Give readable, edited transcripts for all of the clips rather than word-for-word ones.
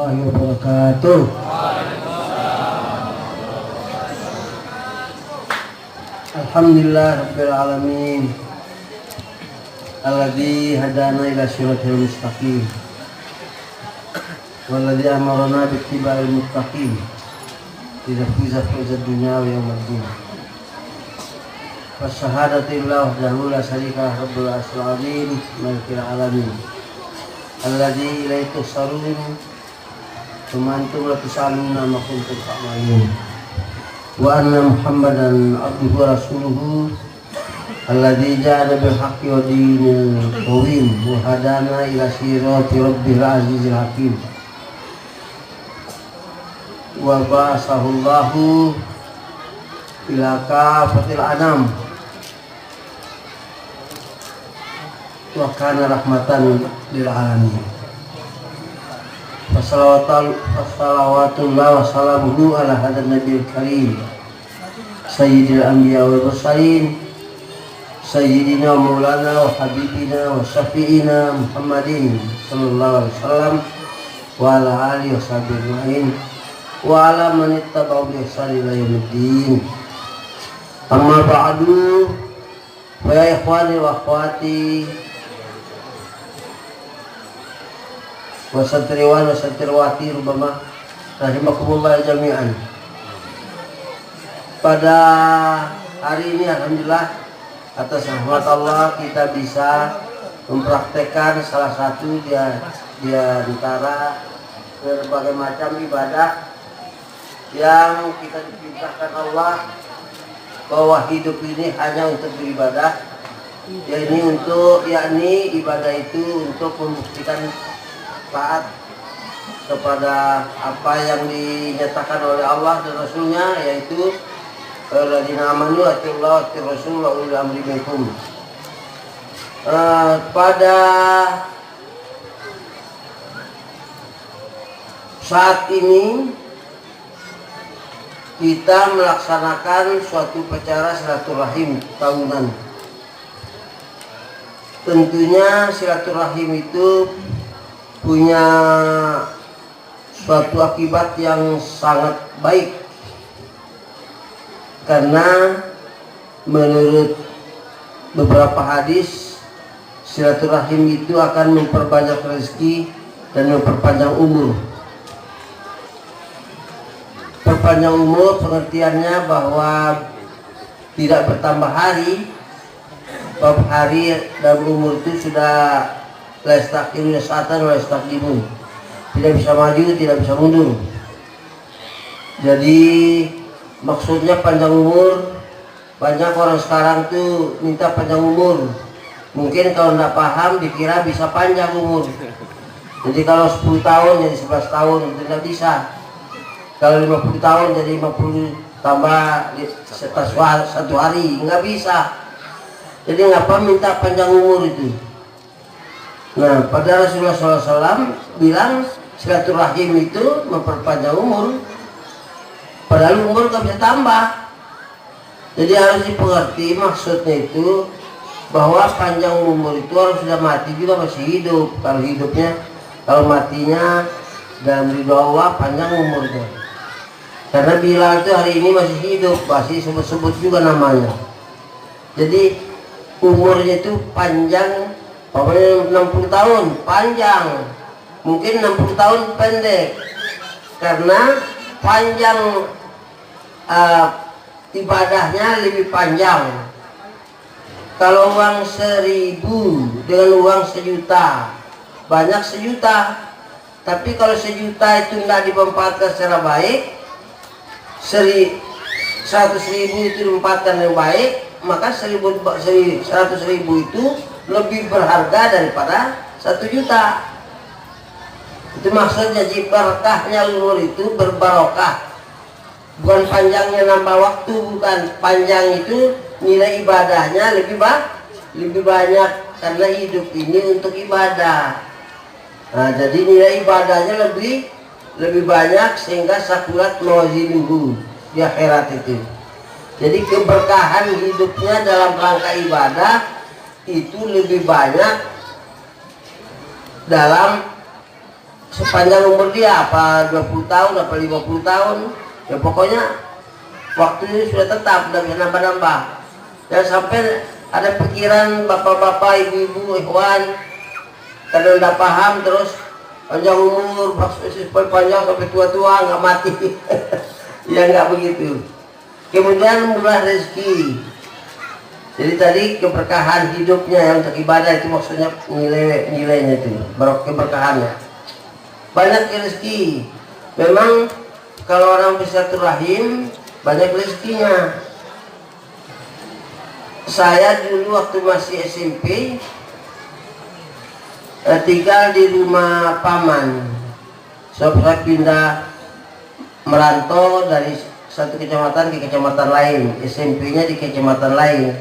warahmatullahi wabarakatuh. Alhamdulillah rabbil alamin alladzi hadana ila siratal mustaqim walladzi amarna bi ittiba'il muttaqin liyafuza fawzad dunya wa yawmad din. Wasyahadatu lillahi wahdahu la syarika lahu rabbul arsyil azim malikil alamin alladzi ilaihi tusarun thumma antum la tusaluna ma kuntum ta'malun wa anna muhammadan abduhu wa rasuluhu alladzi ja'ala bil haqqi wa dinil qawim wa hadana ila sirati rabbil azizil hakim wa ba'athahu Allahu ila kafatil anam wa kana rahmatan lil alamin. Wassalawatullah wa salamuhu ala hadan nabiyil karim sayyidil anbiya wal mursalin sayyidina maulana wa habibina wa syafi'ina Muhammadin sallallahu alaihi wasallam wa ala alihi wa sahbihi ajma'in wa ala man ittaba'u bi ihsan ila yaumiddin. Amma ba'du, wa ya ikhwani wa akhwati wa satriwan wa satriwati rubama rahimakumullah jami'an. Pada hari ini alhamdulillah atas rahmat Allah kita bisa mempraktekkan salah satu di antara berbagai macam ibadah yang kita diperintahkan Allah bahwa hidup ini hanya untuk beribadah, yakni ibadah itu untuk membuktikan taat kepada apa yang dinyatakan oleh Allah dan Rasulnya, yaitu alladzina amanu atiullah wa atiur rasul wa ulil amri minkum. Pada saat ini kita melaksanakan suatu upacara silaturahim tahunan. Tentunya silaturahim itu punya suatu akibat yang sangat baik, karena menurut beberapa hadis silaturahim itu akan memperbanyak rezeki dan memperpanjang umur. Perpanjang umur pengertiannya bahwa tidak bertambah hari, bab hari dalam umur itu sudah laistakil satan laistakdimun, tidak bisa maju tidak bisa mundur. Jadi maksudnya panjang umur. Banyak orang sekarang tuh minta panjang umur, mungkin kalau tidak paham dikira bisa panjang umur. Jadi kalau 10 tahun jadi 11 tahun tidak bisa. Kalau 50 tahun jadi 50 tambah satu hari, nggak bisa. Jadi ngapa minta panjang umur itu? Nah, pada Rasulullah SAW bilang silaturahim itu memperpanjang umur, padahal umur nggak bisa tambah. Jadi harus dipengerti maksudnya itu bahwa panjang umur itu harus sudah mati juga masih hidup. Kalau matinya dalam ridho Allah panjang umurnya. Karena Bilal itu hari ini masih hidup, masih sebut-sebut juga namanya. Jadi umurnya itu panjang, pokoknya 60 tahun panjang, mungkin 60 tahun pendek, karena panjang ibadahnya lebih panjang. Kalau uang 1000 dengan uang 1.000.000, banyak 1.000.000. Tapi kalau 1.000.000 itu tidak dimanfaatkan secara baik, 100.000 itu dimanfaatkan yang baik, maka 100.000 itu lebih berharga daripada 1.000.000. Itu maksudnya, jadi berkahnya umur itu berbarokah, bukan panjangnya nambah waktu, bukan. Panjang itu nilai ibadahnya lebih banyak, karena hidup ini untuk ibadah. Nah, jadi nilai ibadahnya lebih banyak, sehingga sakulat mawazinuhu di akhirat itu. Jadi keberkahan hidupnya dalam rangka ibadah itu lebih banyak dalam sepanjang umur dia, apa 20 tahun apa 50 tahun ya, pokoknya waktunya sudah tetap, tidak bisa nambah-nambah. Jangan sampai ada pikiran bapak-bapak, ibu-ibu, ikhwan karena tidak paham terus panjang umur, panjang sampai tua-tua nggak mati. Ya nggak begitu. Kemudian murah rezeki. Jadi tadi keberkahan hidupnya yang untuk ibadah itu maksudnya nilainya itu, keberkahannya. Banyak rezeki. Memang kalau orang bisa silaturahim banyak rezekinya. Saya dulu waktu masih SMP tinggal di rumah paman. Saya pindah merantau dari satu kecamatan ke kecamatan lain. SMP-nya di kecamatan lain.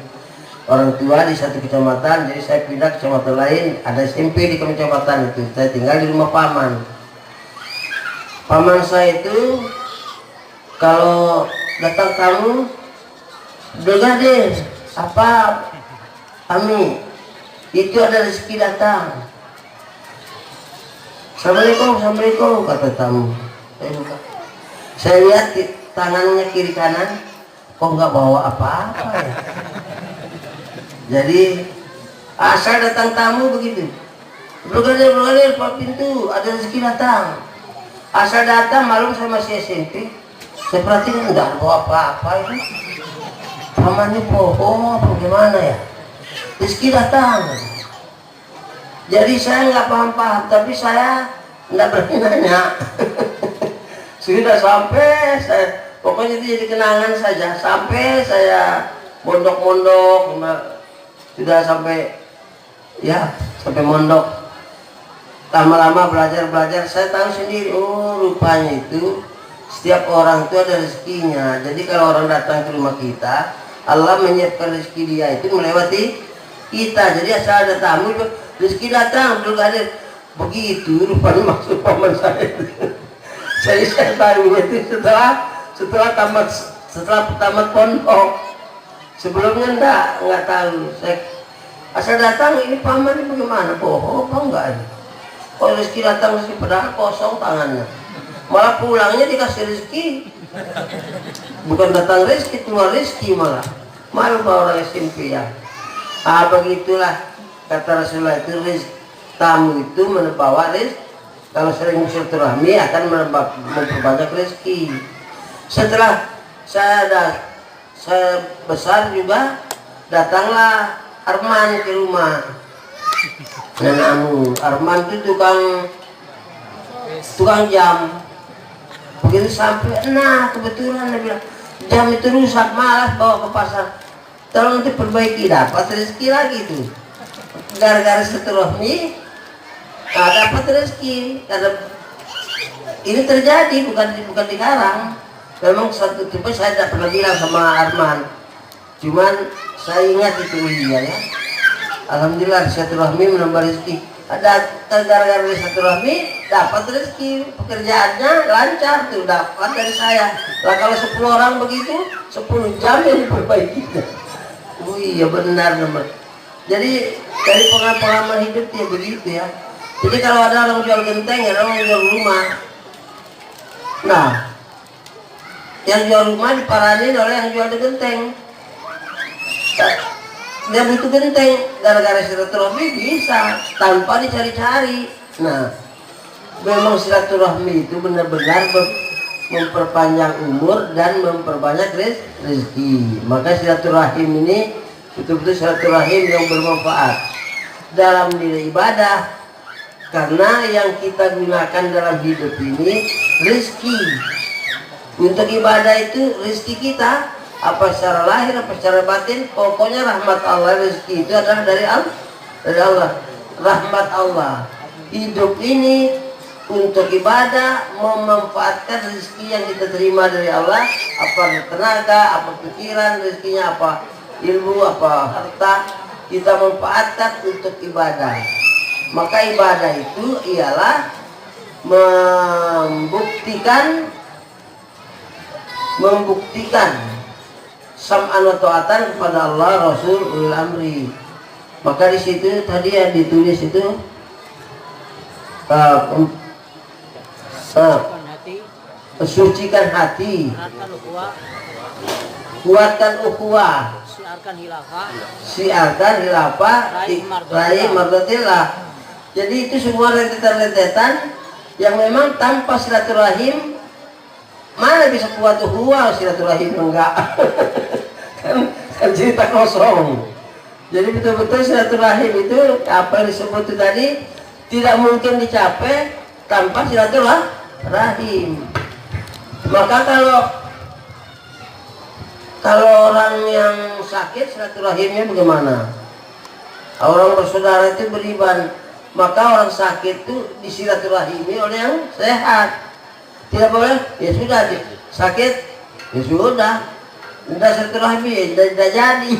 Orang tua di satu kecamatan, jadi saya pindah ke kecamatan lain. Ada SMP di kecamatan itu. Saya tinggal di rumah paman. Paman saya itu kalau datang tamu, dengar deh apa Ami, itu ada rezeki datang. Assalamualaikum, assalamualaikum, kata tamu. Saya lihat tangannya kiri kanan, kok nggak bawa apa-apa ya. Jadi asal datang tamu begitu, bergalir pak pintu, ada rezeki datang. Asal datang, malam saya masih SMP, saya perhatikan nggak bawa apa-apa itu. Pamannya bohong apa gimana ya, rezeki datang. Jadi saya nggak paham-paham, tapi saya nggak berani nanya. Sudah sampai saya, pokoknya itu jadi kenangan saja. Sampai saya mondok-mondok, sudah sampai ya sampai mondok. Lama-lama belajar, saya tahu sendiri, oh rupanya itu setiap orang itu ada rezekinya. Jadi kalau orang datang ke rumah kita, Allah menyiapkan rezeki dia itu melewati kita. Jadi asal ada tamu, rezeki datang, belum ada begitu. Rupanya maksud paman saya. Saya tahu itu setelah tamat pondok. Sebelumnya enggak tahu. Saya asal datang, ini paman ini bagaimana? Bohong apa enggak? Kalau rezeki datang rezeki padahal kosong tangannya. Malah pulangnya dikasih rezeki. Bukan datang rezeki, keluar rezeki malah. Malu orang SMP ya. Begitulah kata Rasulullah itu, tamu itu membawa rezeki. Kalau sering silaturahmi akan memperbanyak rezeki. Setelah saya besar juga, datanglah Arman ke rumah. Dan Arman itu tukang jam. Begitu sampai, nah kebetulan dia bilang jam itu rusak, malas bawa ke pasar, tolong nanti perbaiki, dapat rezeki lagi tuh. Gara-gara silaturahmi dapat rezeki. Karena ini terjadi bukan dikarang. Memang satu tipe saya tidak pernah bilang sama Arman, cuman saya ingat itu dia ya. Alhamdulillah silaturahmi menambah rezeki. Ada gara-gara silaturahmi dapat rezeki, pekerjaannya lancar tuh, dapat dari saya. Lah kalau 10 orang begitu, 10 jam yang diperbaiki. Oh iya benar teman. Jadi dari pengalaman hidup ya begitu ya. Jadi kalau ada orang jual genteng, ya orang jual rumah. Nah, yang jual rumah diparanin oleh yang jual genteng. Dia butuh genteng, gara-gara silaturahmi bisa tanpa dicari-cari. Nah, memang silaturahmi itu benar-benar memperpanjang umur dan memperbanyak rezeki. Maka silaturahim ini betul-betul silaturahim yang bermanfaat dalam nilai ibadah, karena yang kita gunakan dalam hidup ini rezeki. Untuk ibadah itu rezeki kita, apa secara lahir, apa secara batin, pokoknya rahmat Allah. Rezeki itu adalah dari Allah, rahmat Allah. Hidup ini untuk ibadah, memanfaatkan rezeki yang kita terima dari Allah, apa tenaga, apa pikiran, rezekinya apa ilmu, apa harta, kita manfaatkan untuk ibadah. Maka ibadah itu ialah membuktikan sam'an wa ta'atan kepada Allah, Rasul, ulil amri. Maka di situ tadi yang ditulis itu sucikan hati, kuatkan ukhuwah, siarkan hilafah, raih mardatillah. Jadi itu semua rentetan-rentetan yang memang tanpa silaturahim mana bisa kuat ukhuwah, silaturahim enggak. kan cerita kosong. Jadi betul-betul silaturahim itu apa yang disebut itu tadi tidak mungkin dicapai tanpa silaturahim. Maka kalau orang yang sakit silaturahimnya bagaimana? Orang bersaudara itu beriman, maka orang sakit itu disilaturahimi oleh yang sehat. Tidak boleh, ya sudah sakit, ya sudah, tidak silaturahmi, ya tidak jadi.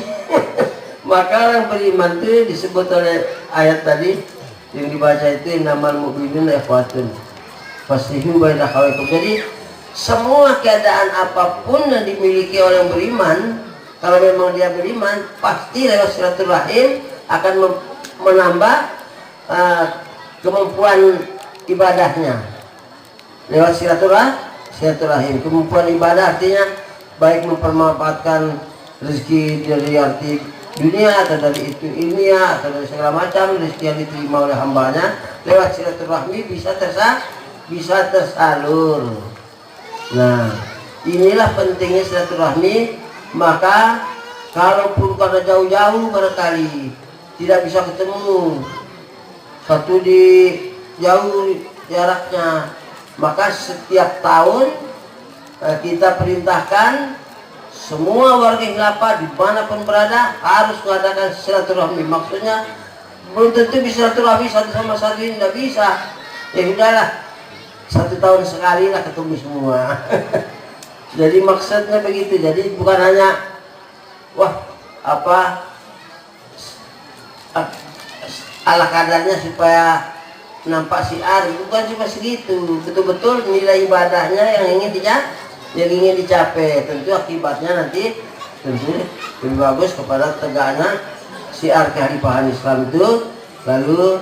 Maka orang beriman itu disebut oleh ayat tadi yang dibaca itu innamal mu'minuna ikhwatun faslihu baina akhawaykum. Jadi semua keadaan apapun yang dimiliki oleh yang beriman, kalau memang dia beriman, pasti lewat silaturahim akan menambah kemampuan ibadahnya. Lewat silaturahim, kemampuan ibadah artinya baik mempermanfaatkan rezeki dari arti dunia atau dari itu ilmiah atau dari segala macam rezeki yang diterima oleh hambanya lewat silaturahmi bisa tersalur. Nah, inilah pentingnya silaturahmi. Maka kalaupun karena jauh-jauh barangkali tidak bisa ketemu, satu di jauh jaraknya, maka setiap tahun kita perintahkan semua warga khilafah dimanapun berada harus mengadakan silaturahmi. Maksudnya belum tentu bisa silaturahmi satu sama satu, ini tidak bisa. Ya udahlah, 1 tahun sekali lah ketemu semua. Jadi maksudnya begitu. Jadi bukan hanya ala kadarnya supaya nampak siar, bukan cuma segitu. Betul-betul nilai ibadahnya yang ingin dicapai. Tentu akibatnya nanti tentu lebih bagus kepada tegaknya siar kehalifahan Islam itu, lalu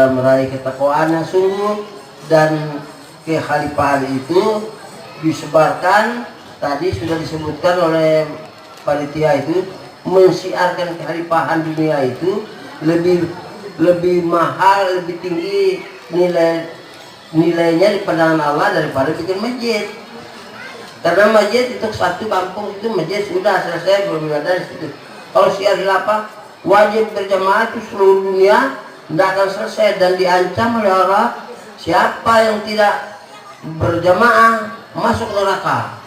meraih ketakwaan yang sungguh, dan kekhalifahan itu disebarkan. Tadi sudah disebutkan oleh panitia itu, mensiarkan kekhalifahan dunia itu lebih mahal, lebih tinggi nilainya di pandangan Allah daripada bikin masjid. Karena masjid itu satu kampung itu masjid sudah selesai beribadah di situ. Kalau siar khilafah wajib berjamaah itu seluruh dunia tidak akan selesai, dan diancam oleh Allah siapa yang tidak berjamaah masuk neraka,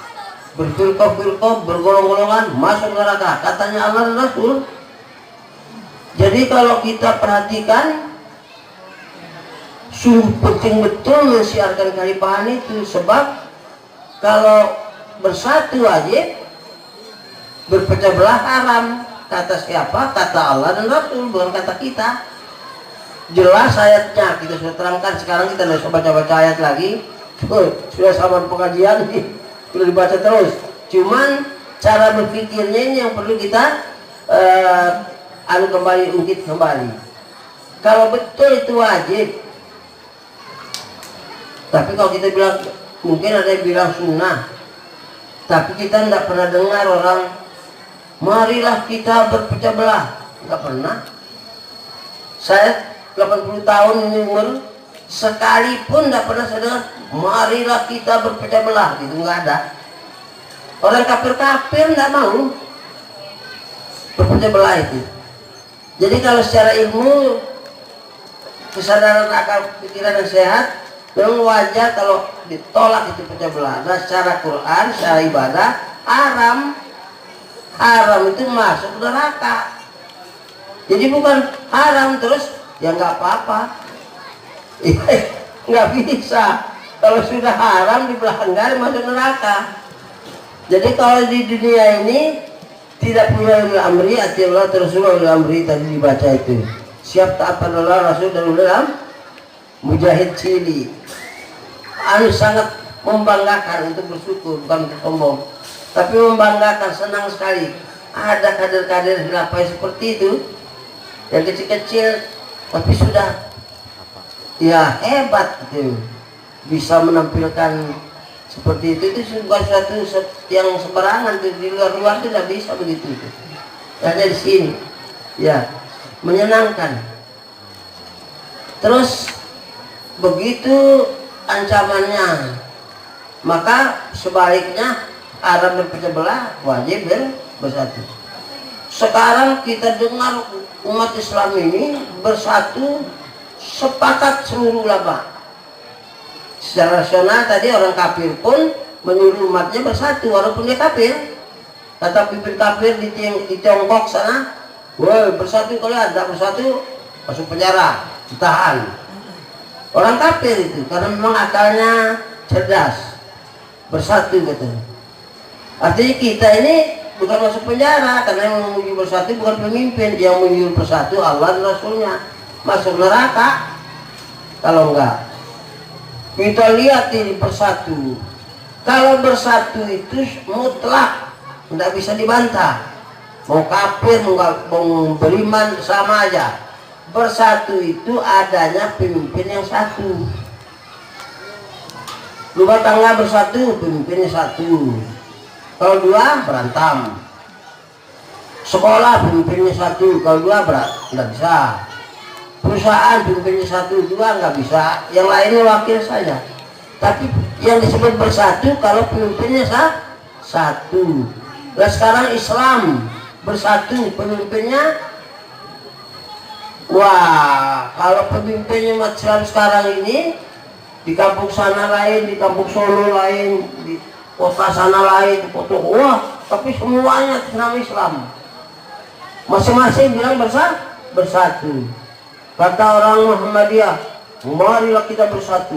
berfirqah-firqah, bergolong-golongan masuk neraka, katanya Allah dan Rasul. Jadi kalau kita perhatikan sungguh penting betul mensiarkan kekhalifahan itu, sebab kalau bersatu wajib, berpecah belah haram. Kata siapa? Kata Allah dan Rasul, bukan kata kita. Jelas ayatnya kita sudah terangkan. Sekarang kita tidak usah baca-baca ayat lagi. Sudah sama pengajian nih, sudah dibaca terus. Cuman cara berpikirnya ini yang perlu kita ungkit kembali. Kalau betul itu wajib, tapi kalau kita bilang, mungkin ada yang bilang sunnah, tapi kita tidak pernah dengar orang marilah kita berpecah belah. Nggak pernah. Saya 80 tahun ini umur, sekalipun tidak pernah saya dengar marilah kita berpecah belah. Itu nggak ada. Orang kafir-kafir tidak mau berpecah belah itu. Jadi kalau secara ilmu, kesadaran akal pikiran yang sehat, memang wajar kalau ditolak itu pecah belah. Nah, secara Quran, secara ibadah, haram itu masuk neraka. Jadi bukan haram terus ya nggak apa-apa. Nggak bisa. Kalau sudah haram dipelanggar masuk neraka. Jadi kalau di dunia ini tidak punya ulil amri, atiullah Rasulullah ulil amri tadi dibaca itu. Siap taat pada Allah Rasul dan ulil amri, mujahid cili. Sangat membanggakan, untuk bersyukur, bukan untuk sombong, tapi membanggakan, senang sekali ada kader-kader khilafah seperti itu, yang kecil-kecil tapi sudah ya hebat gitu. bisa menampilkan seperti itu bukan suatu yang sembarangan. Di luar itu tidak bisa begitu. Hanya di sini ya menyenangkan. Terus begitu ancamannya, maka sebaliknya Arab berpecah belah, wajib bersatu. Sekarang kita dengar umat Islam ini bersatu, sepakat seluruh ulama. Secara rasional tadi orang kafir pun menyuruh umatnya bersatu walaupun dia kafir. Kata pimpin kafir di Tiongkok sana, woi bersatu, kalian tidak bersatu masuk penjara, ditahan. Orang kafir itu karena memang akalnya cerdas, bersatu gitu. Artinya kita ini bukan masuk penjara karena yang menuju bersatu bukan pemimpin, yang menyuruh bersatu Allah dan Rasulnya. Masuk neraka kalau enggak. Kita lihat ini bersatu. Kalau bersatu itu mutlak, tidak bisa dibantah. Mau kafir mau beriman sama aja. Bersatu itu adanya pemimpin yang satu. Rumah tangga bersatu, pemimpinnya satu. Kalau dua berantem. Sekolah pemimpinnya satu, kalau dua nggak bisa. Perusahaan pemimpinnya satu, dua nggak bisa. Yang lainnya wakil saja. Tapi yang disebut bersatu kalau pemimpinnya satu. Nah sekarang Islam bersatu pemimpinnya. Wah, kalau pemimpinnya umat Islam sekarang ini di kampung sana lain, di kampung Solo lain, di kota sana lain, di kota, wah, tapi semuanya nama Islam. Masing-masing bilang bersatu. Kata orang Muhammadiyah, marilah kita bersatu.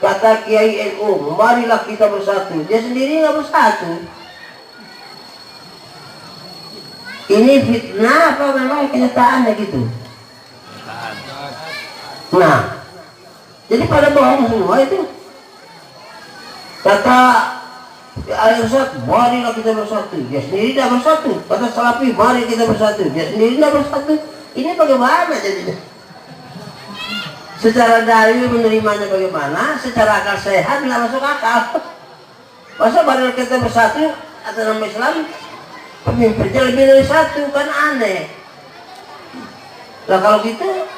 Kata Kiai NU, marilah kita bersatu. Dia sendiri nggak bersatu. Ini fitnah apa memang kenyataannya gitu? Nah, jadi pada bohong semua itu. Kata Al-Irsad, marilah kita bersatu. Dia sendiri tidak bersatu. Kata Salafi, mari kita bersatu. Dia sendiri tidak bersatu. Ini bagaimana jadinya? Secara dalil menerimanya bagaimana? Secara akal sehat tidak masuk akal. Masa baru kita bersatu atas nama Islam, pemimpinnya lebih dari satu, kan aneh. Nah kalau gitu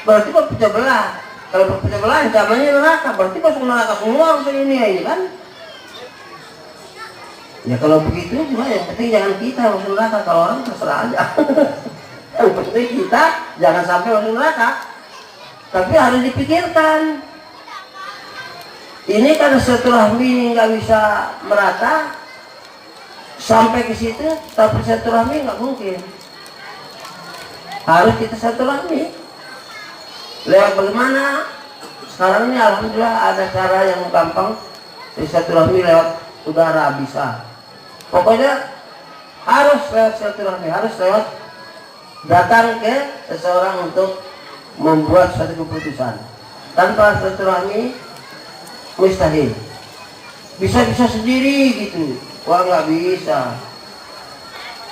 berarti berpecah belah. Kalau berpecah belah ancamannya neraka, berarti masuk neraka semua orang di dunia ini kan? Ya kalau begitu cuma yang penting jangan kita masuk neraka, kalau orang terserah aja. Yang penting kita jangan sampai masuk neraka. Tapi harus dipikirkan. Ini karena silaturahmi nggak bisa merata sampai ke situ, tapi silaturahmi nggak mungkin. Harus kita silaturahmi. Lewat bagaimana? Sekarang ini alhamdulillah ada cara yang gampang silaturahmi lewat udara bisa. Pokoknya harus lewat silaturahmi, harus lewat datang ke seseorang untuk membuat suatu keputusan. Tanpa silaturahmi mustahil. Bisa sendiri gitu. Wah nggak bisa.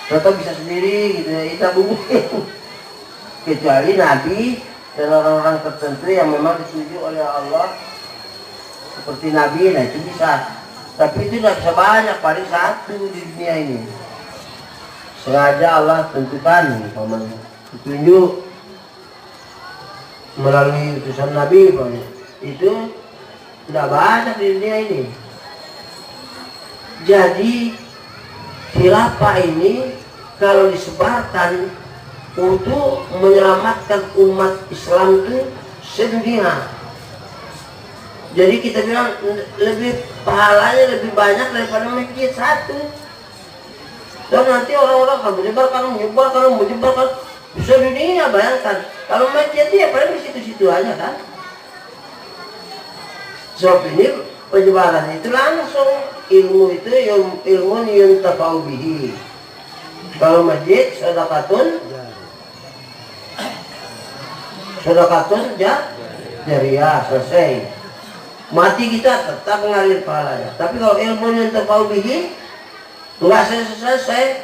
Tetap bisa sendiri gitu. Itu mungkin. Kecuali Nabi dan orang-orang tertentu yang memang ditunjuk oleh Allah seperti Nabi, nah itu bisa. Tapi itu tidak bisa banyak, paling satu di dunia ini. Sengaja Allah tentukan, ditunjuk melalui utusan Nabi, itu tidak banyak di dunia ini. Jadi khilafah ini kalau disebarkan untuk menyelamatkan umat Islam itu sedunia. Jadi kita bilang lebih pahalanya lebih banyak daripada masjid satu. Dan nanti orang-orang kalau menyebarkan bisa dunia, bayangkan. Kalau masjid ya paling di situ-situ aja kan. Sebab ini penyebaran itu langsung ilmu itu ilmu yang tafau bihi. Kalau masjid sedekatun jariyah, selesai. Mati kita tetap mengalir pahalanya. Tapi kalau ilmu yang tafau bihi nggak selesai,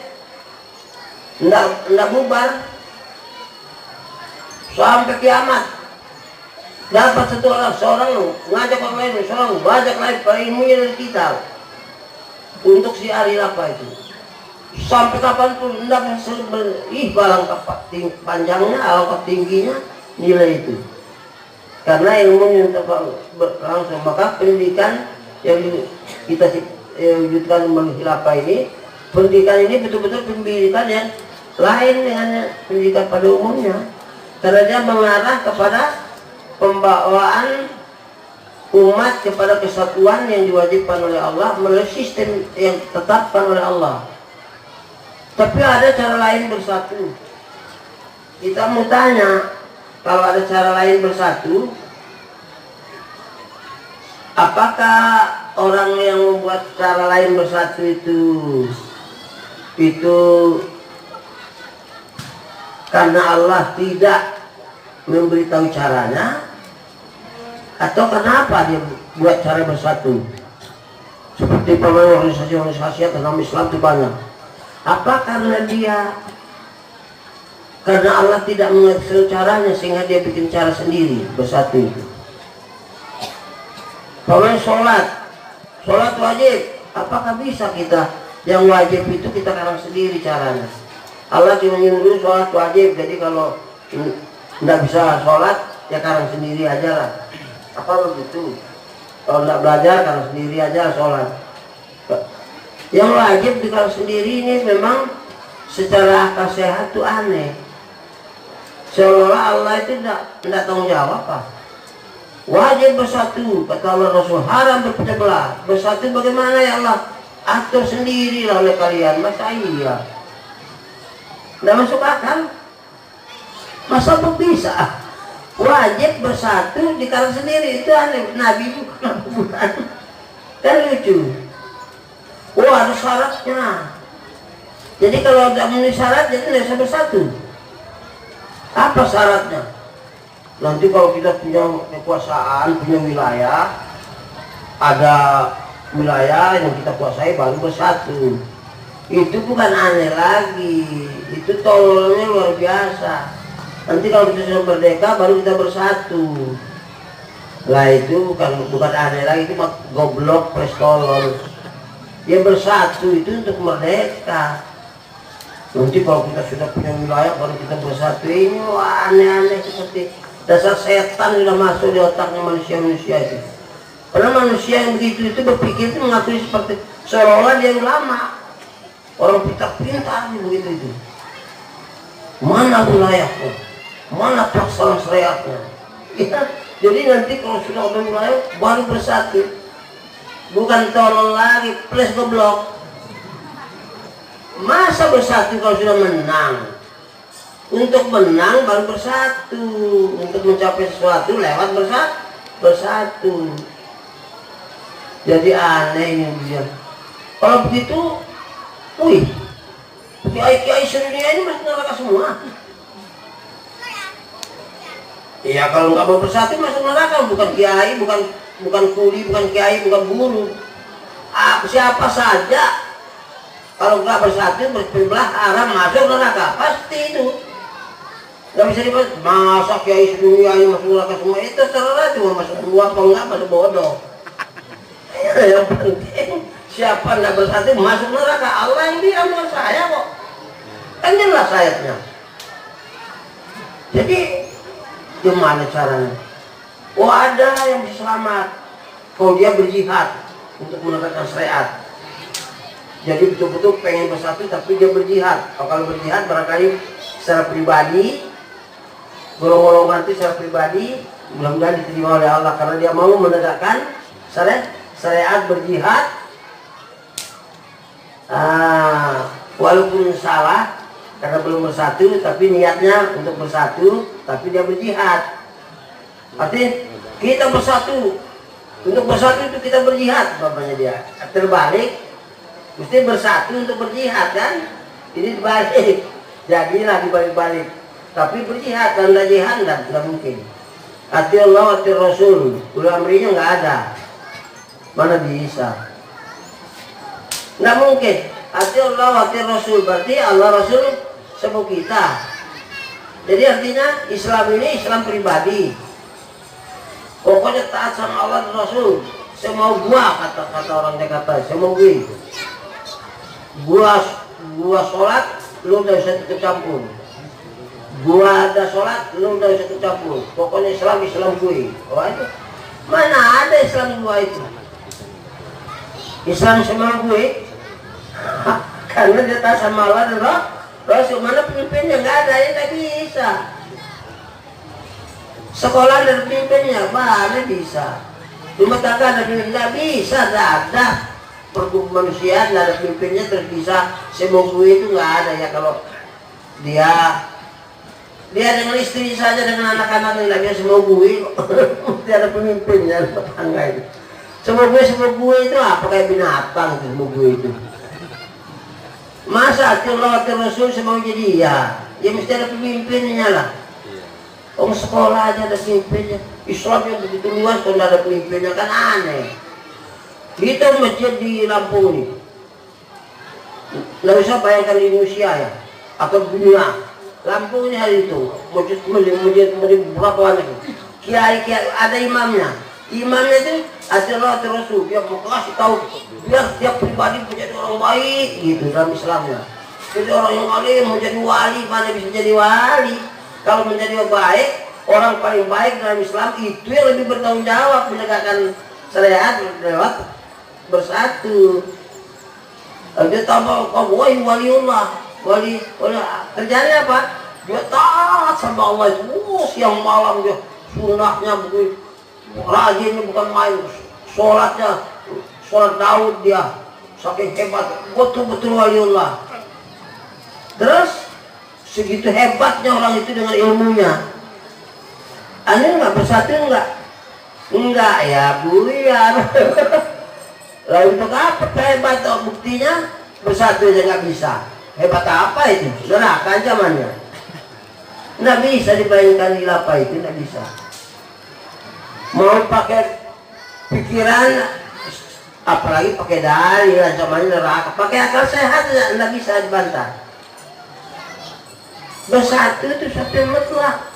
nggak bubar sampai kiamat. Dapat satu orang, seorang ngajak orang lain, seorang bajak lain pada ilmunya dari kita untuk siarin apa itu. Sampai kapanpun tidak bisa balang panjangnya, alangkah tingginya nilai itu. Karena ilmu yang berlangsung, maka pendidikan yang kita wujudkan menghilapa ini, pendidikan ini betul-betul pendidikan yang lain dengan pendidikan pada umumnya. Karena dia mengarah kepada pembawaan umat kepada kesatuan yang diwajibkan oleh Allah melalui sistem yang ditetapkan oleh Allah. Tapi ada cara lain bersatu. Kita mau tanya, kalau ada cara lain bersatu, apakah orang yang membuat cara lain bersatu itu karena Allah tidak memberitahu caranya, atau kenapa dia buat cara bersatu? Seperti organisasi dalam Islam itu banyak. Apa karena karena Allah tidak mengerti caranya sehingga dia bikin cara sendiri bersatu itu? Kalau sholat wajib, apakah bisa kita yang wajib itu kita karang sendiri caranya? Allah cuma nyuruh sholat wajib, jadi kalau tidak bisa sholat ya karang sendiri aja lah. Apa begitu? Kalau tidak belajar karang sendiri aja sholat. Yang wajib dikarang sendiri ini memang secara akal sehat itu aneh. Seolah-olah Allah itu tidak tanggung jawab apa. Wajib bersatu, kata Allah Rasul, haram berpecah belah. Bersatu bagaimana ya Allah? Atur sendiri lah oleh kalian. Masa iya? Tidak masuk akal. Masa bisa? Wajib bersatu dikarang sendiri, itu aneh. Nabi bukan. Kan lucu. Oh, ada syaratnya. Jadi kalau tidak memenuhi syarat, jadi tidak bisa bersatu. Apa syaratnya? Nanti kalau kita punya kekuasaan, punya wilayah, ada wilayah yang kita kuasai baru bersatu. Itu bukan aneh lagi, itu tololnya luar biasa. Nanti kalau kita sudah merdeka baru kita bersatu. Lah itu bukan aneh lagi, itu goblok plus tolol. Dia bersatu itu untuk merdeka. Nanti kalau kita sudah punya wilayah baru kita bersatu. Ini wah, aneh-aneh seperti dasar setan sudah masuk di otaknya manusia-manusia itu. Karena manusia yang begitu itu berpikir itu mengakui seperti seolah-olah dia ulama. Orang pintar-pintar begitu itu. Mana wilayahnya? Mana pelaksanaan syariatnya? Ya, jadi nanti kalau sudah ada wilayah baru bersatu. Bukan tolong lagi, plus goblok. Masa bersatu kalau sudah menang? Untuk menang baru bersatu. Untuk mencapai sesuatu lewat bersatu. Jadi aneh ini dia. Kalau begitu, wih, kiai-kiai sedunia ini masuk neraka semua. Iya, kalau nggak mau bersatu masuk neraka, bukan kiai, bukan kuli, bukan kiai, bukan guru. Siapa saja kalau nggak bersatu berbelah haram masuk neraka, pasti itu. Nggak bisa dibahas. Masa kiai sedunia ini masuk neraka semua? Itu terserah, cuma masuk dua apa enggak, masuk bodoh. Yang penting siapa nggak bersatu masuk neraka. Allah yang bilang bukan saya kok. Kan jelas ayatnya. Jadi gimana caranya? Oh, ada yang bisa selamat kalau dia berjihad untuk menegakkan syariat. Jadi betul-betul pengen bersatu tapi dia berjihad. Kalau berjihad barangkali secara pribadi, golong-golongan itu secara pribadi mudah-mudahan diterima oleh Allah karena dia mau menegakkan syariat berjihad. Walaupun salah karena belum bersatu, tapi niatnya untuk bersatu, tapi dia berjihad. Artinya kita bersatu, untuk bersatu itu kita berjihad, bapaknya dia. Terbalik, mesti bersatu untuk berjihad kan? Ini dibalik, jadilah dibalik-balik. Tapi berjihad, tanda jihad nggak mungkin. Hati Allah, hati Rasul, ulul amrinya nggak ada. Mana bisa? Nggak mungkin. Hati Allah, hati Rasul, berarti Allah Rasul sebut kita. Jadi artinya Islam ini Islam pribadi. Pokoknya taat sama Allah dan Rasul. Saya mau gua, kata orang Jakarta, saya mau gue. Gua sholat, lu udah bisa ikut campur. Gua ada sholat, lu udah bisa ikut campur. Pokoknya Islam gue. Oh itu mana ada Islam gua itu? Islam sama gue, karena dia taat sama Allah dan Rasul. Mana pemimpinnya? Nggak ada, ya nggak bisa. Sekolah dan pemimpinnya mana bisa? Rumah tangga ada pemimpinnya? Nggak bisa, nggak ada. Manusia nggak ada pemimpinnya terus bisa semua gue itu nggak ada ya. Kalau dia dengan istri saja, dengan anak-anak yang lagi semua gue tidak ada pemimpinnya rumah tangga itu. Semua gue itu apa kayak binatang itu semua gue itu. Masa Allah Rasul semua jadi ya mesti ada pemimpinnya lah. Orang sekolah aja ada pemimpinnya. Islam yang begitu luas kalau ada pemimpinnya kan aneh. Kita masjid di Lampung ini, nggak usah bayangkan di Indonesia ya atau dunia. Lampung ini hari itu masjid berapa banyak? Kiai ada imamnya. Imamnya itu adalah Rasul. Dia mau kasih tahu biar setiap pribadi menjadi orang baik gitu dalam Islamnya. Jadi orang yang alim mau jadi wali, mana bisa jadi wali? Kalau menjadi orang baik, orang paling baik dalam Islam itu yang lebih bertanggung jawab menegakkan syariat lewat bersatu. Dia tambah waliullah, wali kerjanya apa? Dia taat sama Allah itu. Siang malam dia sunnahnya begitu rajinnya, bukan main. Sholatnya sholat Daud dia saking hebat, betul-betul waliullah. Terus segitu hebatnya orang itu dengan ilmunya. Anda nggak bersatu enggak ya buyar. Lalu untuk apa hebat? Buktinya bersatu aja nggak bisa. Hebat apa itu? Neraka zamannya. Nggak bisa dibayangkan hilafah itu, nggak bisa. Mau pakai pikiran, apalagi pakai dalil zamannya neraka. Pakai akal sehat nggak bisa dibantah. Bersatu itu satu yang mutlak.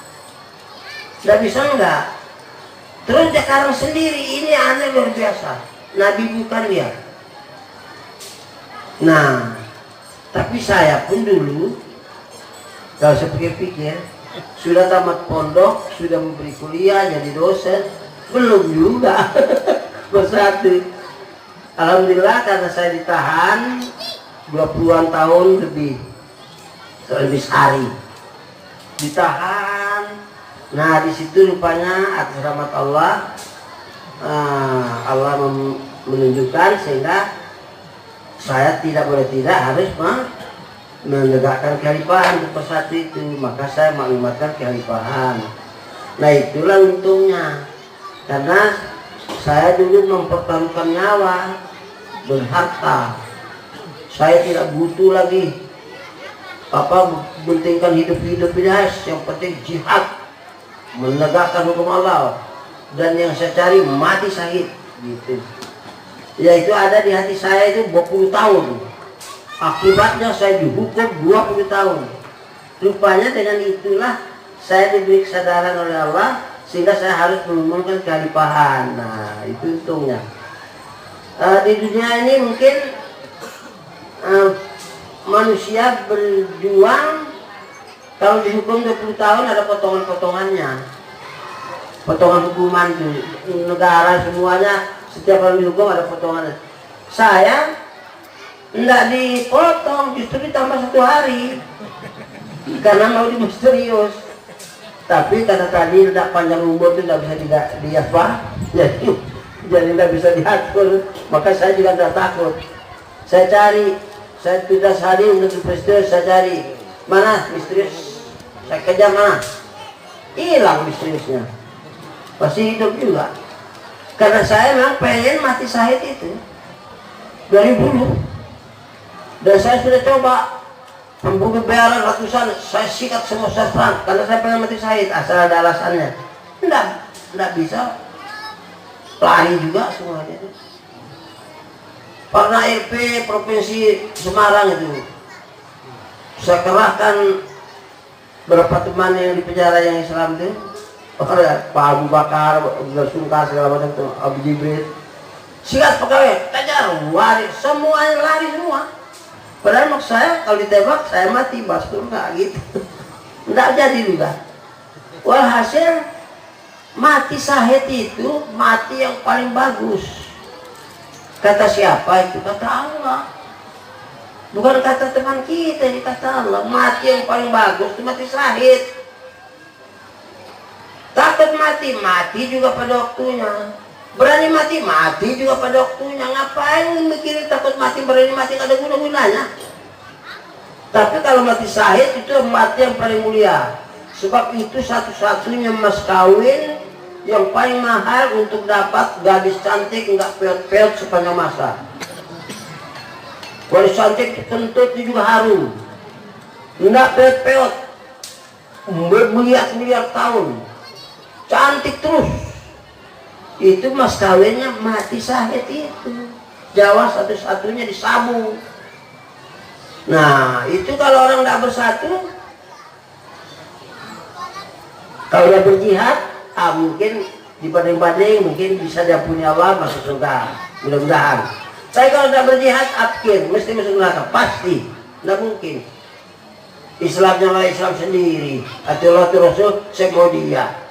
Nggak bisa enggak. Terus sekarang sendiri ini aneh luar biasa. Nabi bukan dia. Nah, tapi saya pun dulu kalau saya pikir-pikir sudah tamat pondok, sudah memberi kuliah, jadi dosen, belum juga bersatu. Alhamdulillah karena saya ditahan 20-an tahun lebih hari ditahan. Nah di situ rupanya atas rahmat Allah, Allah menunjukkan sehingga saya tidak harus menegakkan kekhalifahan di persatu itu. Maka saya maklumatkan kekhalifahan. Nah itulah untungnya, karena saya dulu mempertaruhkan nyawa berharta. Saya tidak butuh lagi pentingkan hidup bidas. Yang penting jihad, menegakkan hukum Allah, dan yang saya cari mati syahid gitu. Ya itu ada di hati saya itu 20 tahun. Akibatnya saya dihukum 20 tahun. Rupanya dengan itulah saya diberi kesadaran oleh Allah sehingga saya harus mengumumkan kekhalifahan. Nah itu untungnya. Di dunia ini mungkin manusia berjuang, kalau dihukum 20 tahun ada potongan-potongannya, potongan hukuman itu. Negara semuanya setiap orang dihukum ada potongannya. Saya enggak dipotong, justru ditambah 1 hari karena mau di misterius. Tapi karena tadi tidak panjang umur itu tidak bisa diapa, jadi tidak bisa diatur, maka saya juga tidak takut. Saya cari, saya tugas hari untuk misterius, saya cari mana misterius, saya kejar mana, hilang misteriusnya, pasti hidup juga. Karena saya memang pengen mati syahid itu dari dulu, dan saya sudah coba membunuh bearan ratusan, saya sikat semua serang karena saya pengen mati syahid, asal ada alasannya. Enggak bisa, lari juga semuanya itu. Pernah RP Provinsi Semarang itu, saya kerahkan beberapa teman yang di penjara yang Islam itu, Pak Abu Bakar, Sungkar segala macam tuh, Abu Jibril. Sikat pegawai, kejar, lari, semuanya lari semua. Padahal maksud saya kalau ditembak saya mati, bas surga gitu. Enggak jadi juga. Walhasil mati Syahid itu mati yang paling bagus. Kata siapa itu? Kata Allah. Bukan kata teman kita, ini kata Allah. Mati yang paling bagus itu mati Syahid. Takut mati, mati juga pada waktunya. Berani mati, mati juga pada waktunya. Ngapain mikirin takut mati, berani mati, ada guna-gunanya. Tapi kalau mati Syahid itu mati yang paling mulia. Sebab itu satu-satunya mas kawin yang paling mahal untuk dapat gadis cantik, enggak peot-peot sepanjang masa. Gadis cantik kentut juga harum, enggak peot-peot, bermiliar-miliar tahun, cantik terus. Itu mas kawinnya mati Syahid itu. Jawa satu-satunya di Sabu. Nah itu kalau orang tidak bersatu, kalau dia berjihad, mungkin dibanding-banding mungkin bisa dia punya Allah masuk surga, mudah-mudahan. Tapi kalau tidak berjihad, akhir mesti masuk neraka, pasti, tidak mungkin. Islamnya lah Islam sendiri, atulah Rasul, saya mau dia.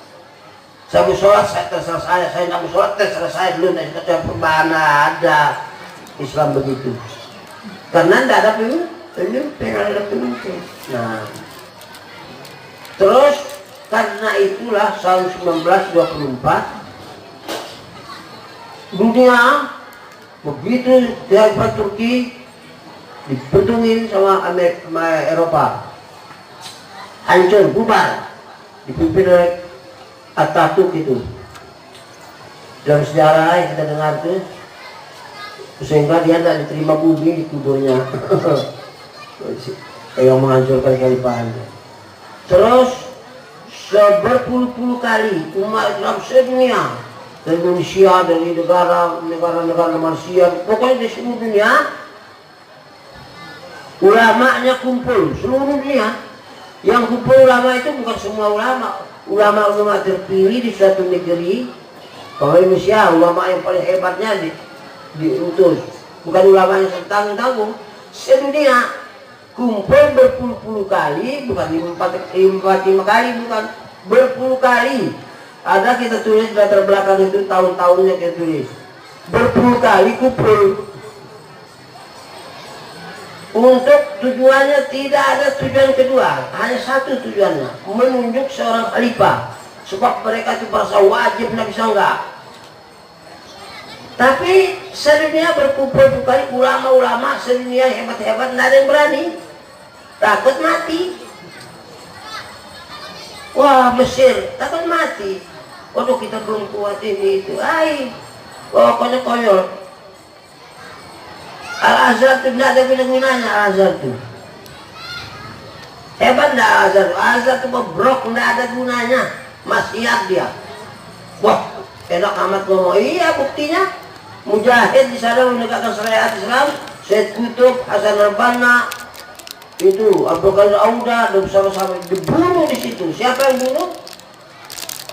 Saya mau sholat, saya terserah saya tidak mau sholat, terserah saya dulu, nanti saya perubahan ada. Islam begitu. Karena tidak ada pemimpin. Nah, terus karena itulah tahun 1924 dunia begitu dihantam Turki dipertungin sama Eropa, hancur bubar, dipimpin oleh Atatürk itu. Dalam sejarah yang kita dengar tuh, sehingga dia tidak diterima bumi di kuburnya yang menghancurkan kalipahannya. Terus berpuluh-puluh kali umat Islam sedunia, dari Indonesia, dari negara-negara Malaysia, pokoknya di seluruh dunia ulamanya kumpul, seluruh dunia. Yang kumpul ulama itu bukan semua ulama terpilih di suatu negeri. Kalau Indonesia ulama yang paling hebatnya diutus, bukan ulama yang tanggung-tanggung. Sedunia kumpul berpuluh-puluh kali, bukan 4-5 kali, bukan berpuluh kali. Ada kita tulis di latar belakang itu tahun-tahunnya kita tulis. Berpuluh kali kumpul. Untuk tujuannya tidak ada tujuan kedua, hanya satu tujuannya, menunjuk seorang khalifah. Sebab mereka itu merasa wajib, tidak bisa enggak. Tapi sedunia berkumpul kali ulama-ulama sedunia hebat-hebat, tidak ada yang berani, takut mati. Wah Mesir takut mati. Waduh kita belum kuat ini itu. Pokoknya konyol. Al-Azhar itu tidak ada guna-gunanya. Al-Azhar itu hebat tidak Al-Azhar. Al-Azhar itu bobrok, tidak ada gunanya. Maksiat dia. Wah enak amat ngomong. Iya buktinya mujahid di sana menegakkan syariat Islam. Syed Qutb, Hasan al-Banna, itu Abdul Qadir Auda dan bersama-sama dibunuh di situ. Siapa yang bunuh?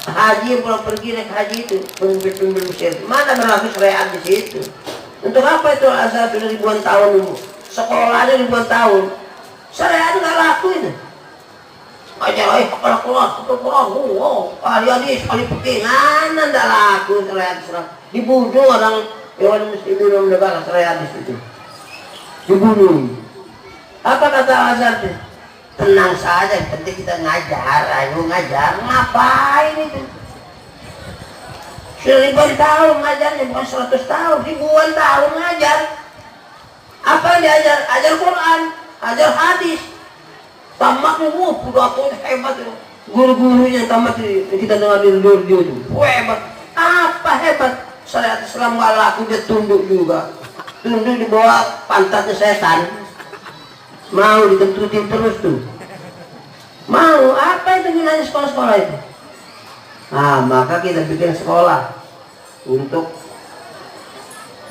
Haji yang pulang pergi naik haji itu, pemimpin Mesir. Mana berlaku syariat di situ? Untuk apa itu Al-Azhar sudah ribuan tahun dulu? Sekolahnya ribuan tahun. Syariat nggak laku itu. Ajar ahli-ahli sekali pekingan nggak laku syariat Islam. Dibunuh orang Dewan Muslimin yang menegakkan syariat di situ. Dibunuh. Apa kata Al-Azhar itu? Tenang saja, yang penting kita ngajar, ayo ngajar. Ngapain itu? Sudah ribuan tahun ngajarnya, bukan 100 tahun, ribuan tahun ngajar. Apa yang diajar? Ajar Quran, ajar hadis. Tamatnya, pidato hebat itu. Guru-gurunya tamat kita dengar di radio itu, hebat. Apa hebat? Syariat Islam nggak laku, dia tunduk juga. Tunduk di bawah pantatnya setan. Mau ditentutin terus tuh. Mau apa itu gunanya sekolah-sekolah itu? Nah maka kita bikin sekolah untuk,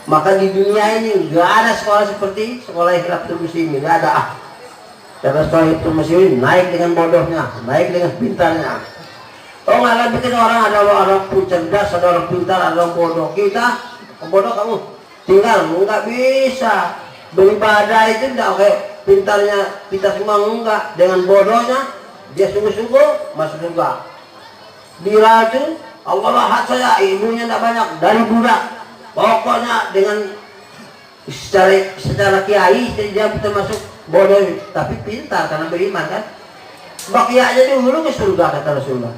maka di dunia ini gak ada sekolah seperti sekolah Ikhlas Muslimin, gak ada. Karena sekolah itu Muslimin naik dengan bodohnya, naik dengan pintarnya. Oh nggak bikin orang ada orang cerdas, ada orang pintar, ada orang bodoh. Kita bodoh kamu tinggal nggak bisa beribadah itu tidak kayak pintarnya kita semua enggak, dengan bodohnya dia sungguh-sungguh masuk surga. Bila itu Allah lahat saya ilmunya tidak banyak dari budak, pokoknya dengan secara kiai dia termasuk bodoh tapi pintar karena beriman kan. Bakia aja dulu ke surga kata Rasulullah.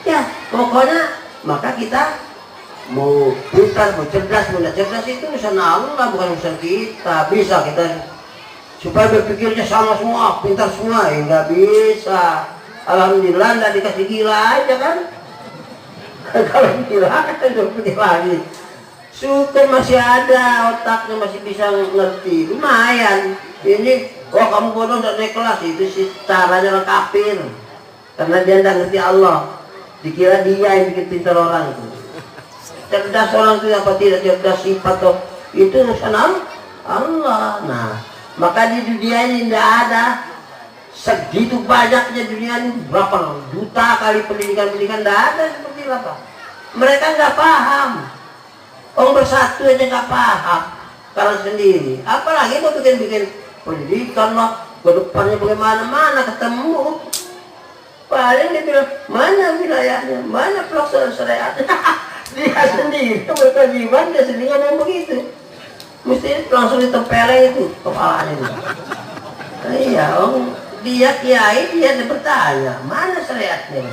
Ya pokoknya maka kita mau pintar, mau cerdas, mau tidak cerdas itu urusan Allah bukan urusan kita. Bisa kita supaya berpikirnya sama semua, pintar semua, ya nggak bisa. Alhamdulillah nggak dikasih gila aja kan. Kalau gila kan udah lagi. Syukur masih ada, otaknya masih bisa ngerti, lumayan. Ini, oh kamu bodoh nggak naik kelas, itu sih caranya orang kafir. Karena dia nggak ngerti Allah. Dikira dia yang bikin pintar orang itu. Cerdas orang itu apa tidak cerdas sifat toh itu urusan Allah. Nah, maka di dunia ini tidak ada segitu banyaknya dunia ini berapa juta kali pendidikan tidak ada seperti apa. Mereka nggak paham. Orang bersatu aja nggak paham kalau sendiri. Apalagi mau bikin pendidikan lah ke depannya bagaimana mana ketemu. Paling dia bilang, mana wilayahnya, mana pelaksanaan syariatnya. Dia sendiri, berkewajiban, dia sendiri ngomong begitu. Mesti langsung ditempeleng itu, kepalanya itu. Nah, iya, dia kiai, dia bertanya, mana syariatnya?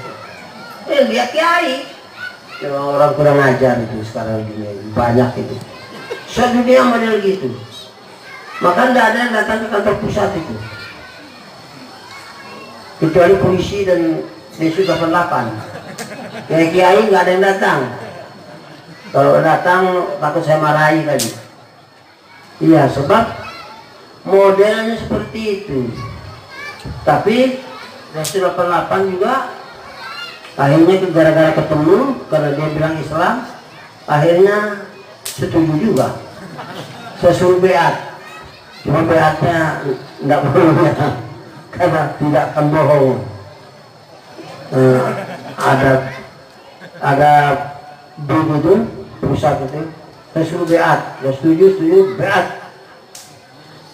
Dia kiai. Orang kurang ajar itu sekarang dunia ini, banyak itu. Sedunia model gitu. Maka tidak ada yang datang ke kantor pusat itu. Kecuali polisi dan Densus 88. Kiai nggak ada yang datang. Kalau datang takut saya marahi tadi. Iya, sebab modelnya seperti itu. Tapi Densus 88 juga akhirnya gara-gara ketemu karena dia bilang Islam, akhirnya setuju juga. Saya suruh beat, cuma beatnya nggak boleh. Karena tidak akan bohong. Ada begitu pusat itu, saya suruh beat, ya setuju beat.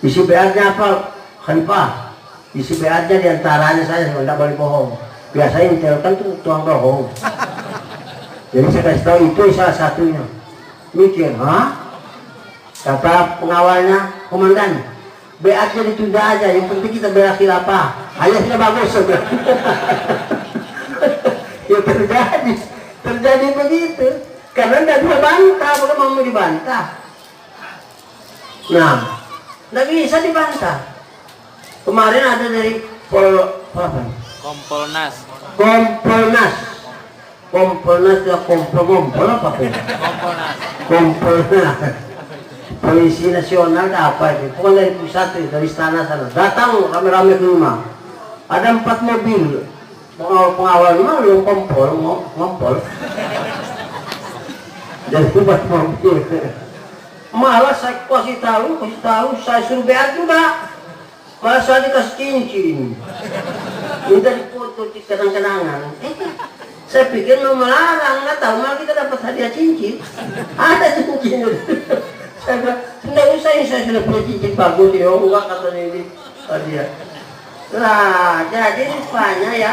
Isi beatnya apa? Khalifah. Isi beatnya diantaranya saya tidak boleh bohong. Biasanya intelkan tuh tuang bohong. Jadi saya kasih tahu itu salah satunya. Mikir, kata pengawalnya, komandan. Beatnya ditunda aja, yang penting kita bela khilafah. Hanya sudah bagus saja. Ya terjadi begitu. Karena tidak bisa bantah, bukan mau dibantah. Nah, tidak bisa dibantah. Kemarin ada dari Kompolnas. Kompolnas ya kompol apa pun? Kompolnas. Polisi nasional apa itu? Bukan dari pusat itu, dari istana sana. Datang rame-rame ke rumah. Ada 4 mobil. Pengawal rumah belum ngompol. Dan 4 mobil. Malah saya kasih tahu, saya suruh beat juga. Malah saya dikasih cincin. Minta dipoto di kenang-kenangan. Saya pikir mau melarang, nggak tahu malah kita dapat hadiah cincin. Ada cincin. Saya bilang, tidak usah ini saya sudah punya cincin bagus ya, enggak katanya ini hadiah. Nah, jadi rupanya ya,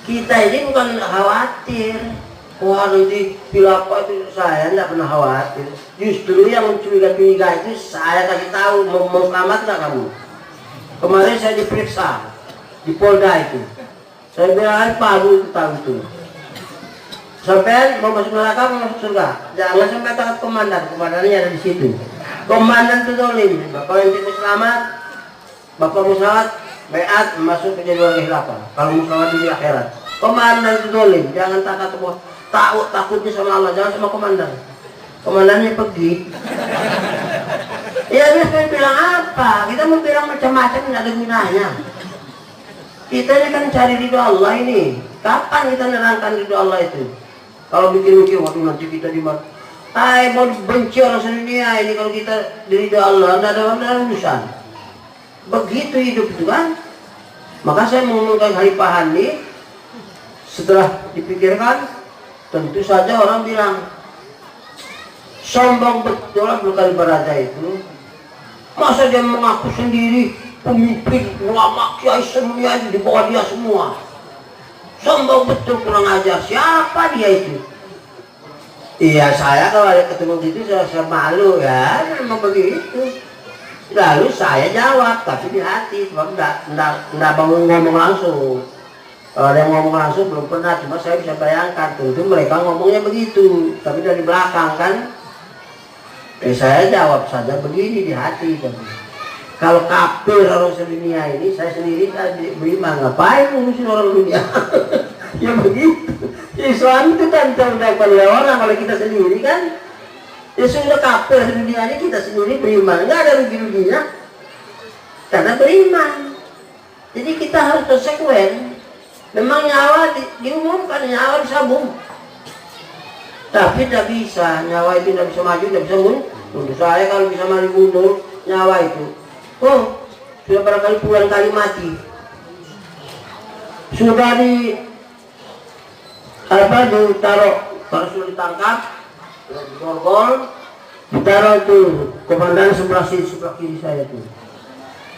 kita ini bukan khawatir. Wah nanti bila apa itu saya tidak pernah khawatir. Justru yang mencuriga-curiga itu saya kasih tahu, mau selamat nggak kamu? Kemarin saya diperiksa di Polda itu. Saya bilang Pak Abu itu tahu itu. Sampai mau masuk neraka mau masuk surga. Jangan sampai takut komandannya ada di situ. Komandan itu dolim. Bapak yang tidak selamat, bapak musawat, beat masuk ke jadi warga khilafah. Kalau musawat di akhirat. Komandan itu dolim. Jangan takutnya sama Allah, jangan sama komandan. Komandannya pergi. Ya biasa bilang apa? Kita mau bilang macam-macam tidak ada gunanya. Kita ini kan cari ridho Allah ini. Kapan kita nerangkan ridho Allah itu? Kalau bikin-bikin, waduh nanti kita dimana? Mau benci orang sedunia ini kalau kita di ridho Allah, tidak ada urusan. Begitu hidup itu kan. Maka saya mengumumkan Khalifah Hanif, Setelah dipikirkan, tentu saja orang bilang, sombong betul Abdul Qadir Baraja itu. Masa dia mengaku sendiri pemimpin ulama kiai semuanya di bawah dia semua. Sombong betul, kurang ajar. Siapa dia itu? Iya, saya kalau ada ketemu gitu saya malu ya, memang begitu. Lalu saya jawab, tapi di hati, sebab enggak bangun ngomong langsung. Kalau ada yang ngomong langsung belum pernah, cuma saya bisa bayangkan, tentu mereka ngomongnya begitu, tapi dari belakang kan. Saya jawab saja begini di hati. Kalau kafir orang sedunia ini, saya sendiri tadi beriman, ngapain ngurusin orang dunia? Ya begitu. Islam itu kan terdapat oleh orang, kalau kita sendiri kan, ya sudah kafir dunia ini, kita sendiri beriman, nggak ada rugi-ruginya, karena beriman. Jadi kita harus konsekuen. Memang nyawa diumumkan, nyawa disabung, tapi tidak bisa, nyawa itu tidak bisa maju, tidak bisa mundur. Saya kalau bisa maju mundur, nyawa itu, oh sudah barangkali puluhan kali mati, sudah ditaruh, kalau sudah ditangkap, digorgol, ditaruh itu komandan sebelah kiri saya tuh,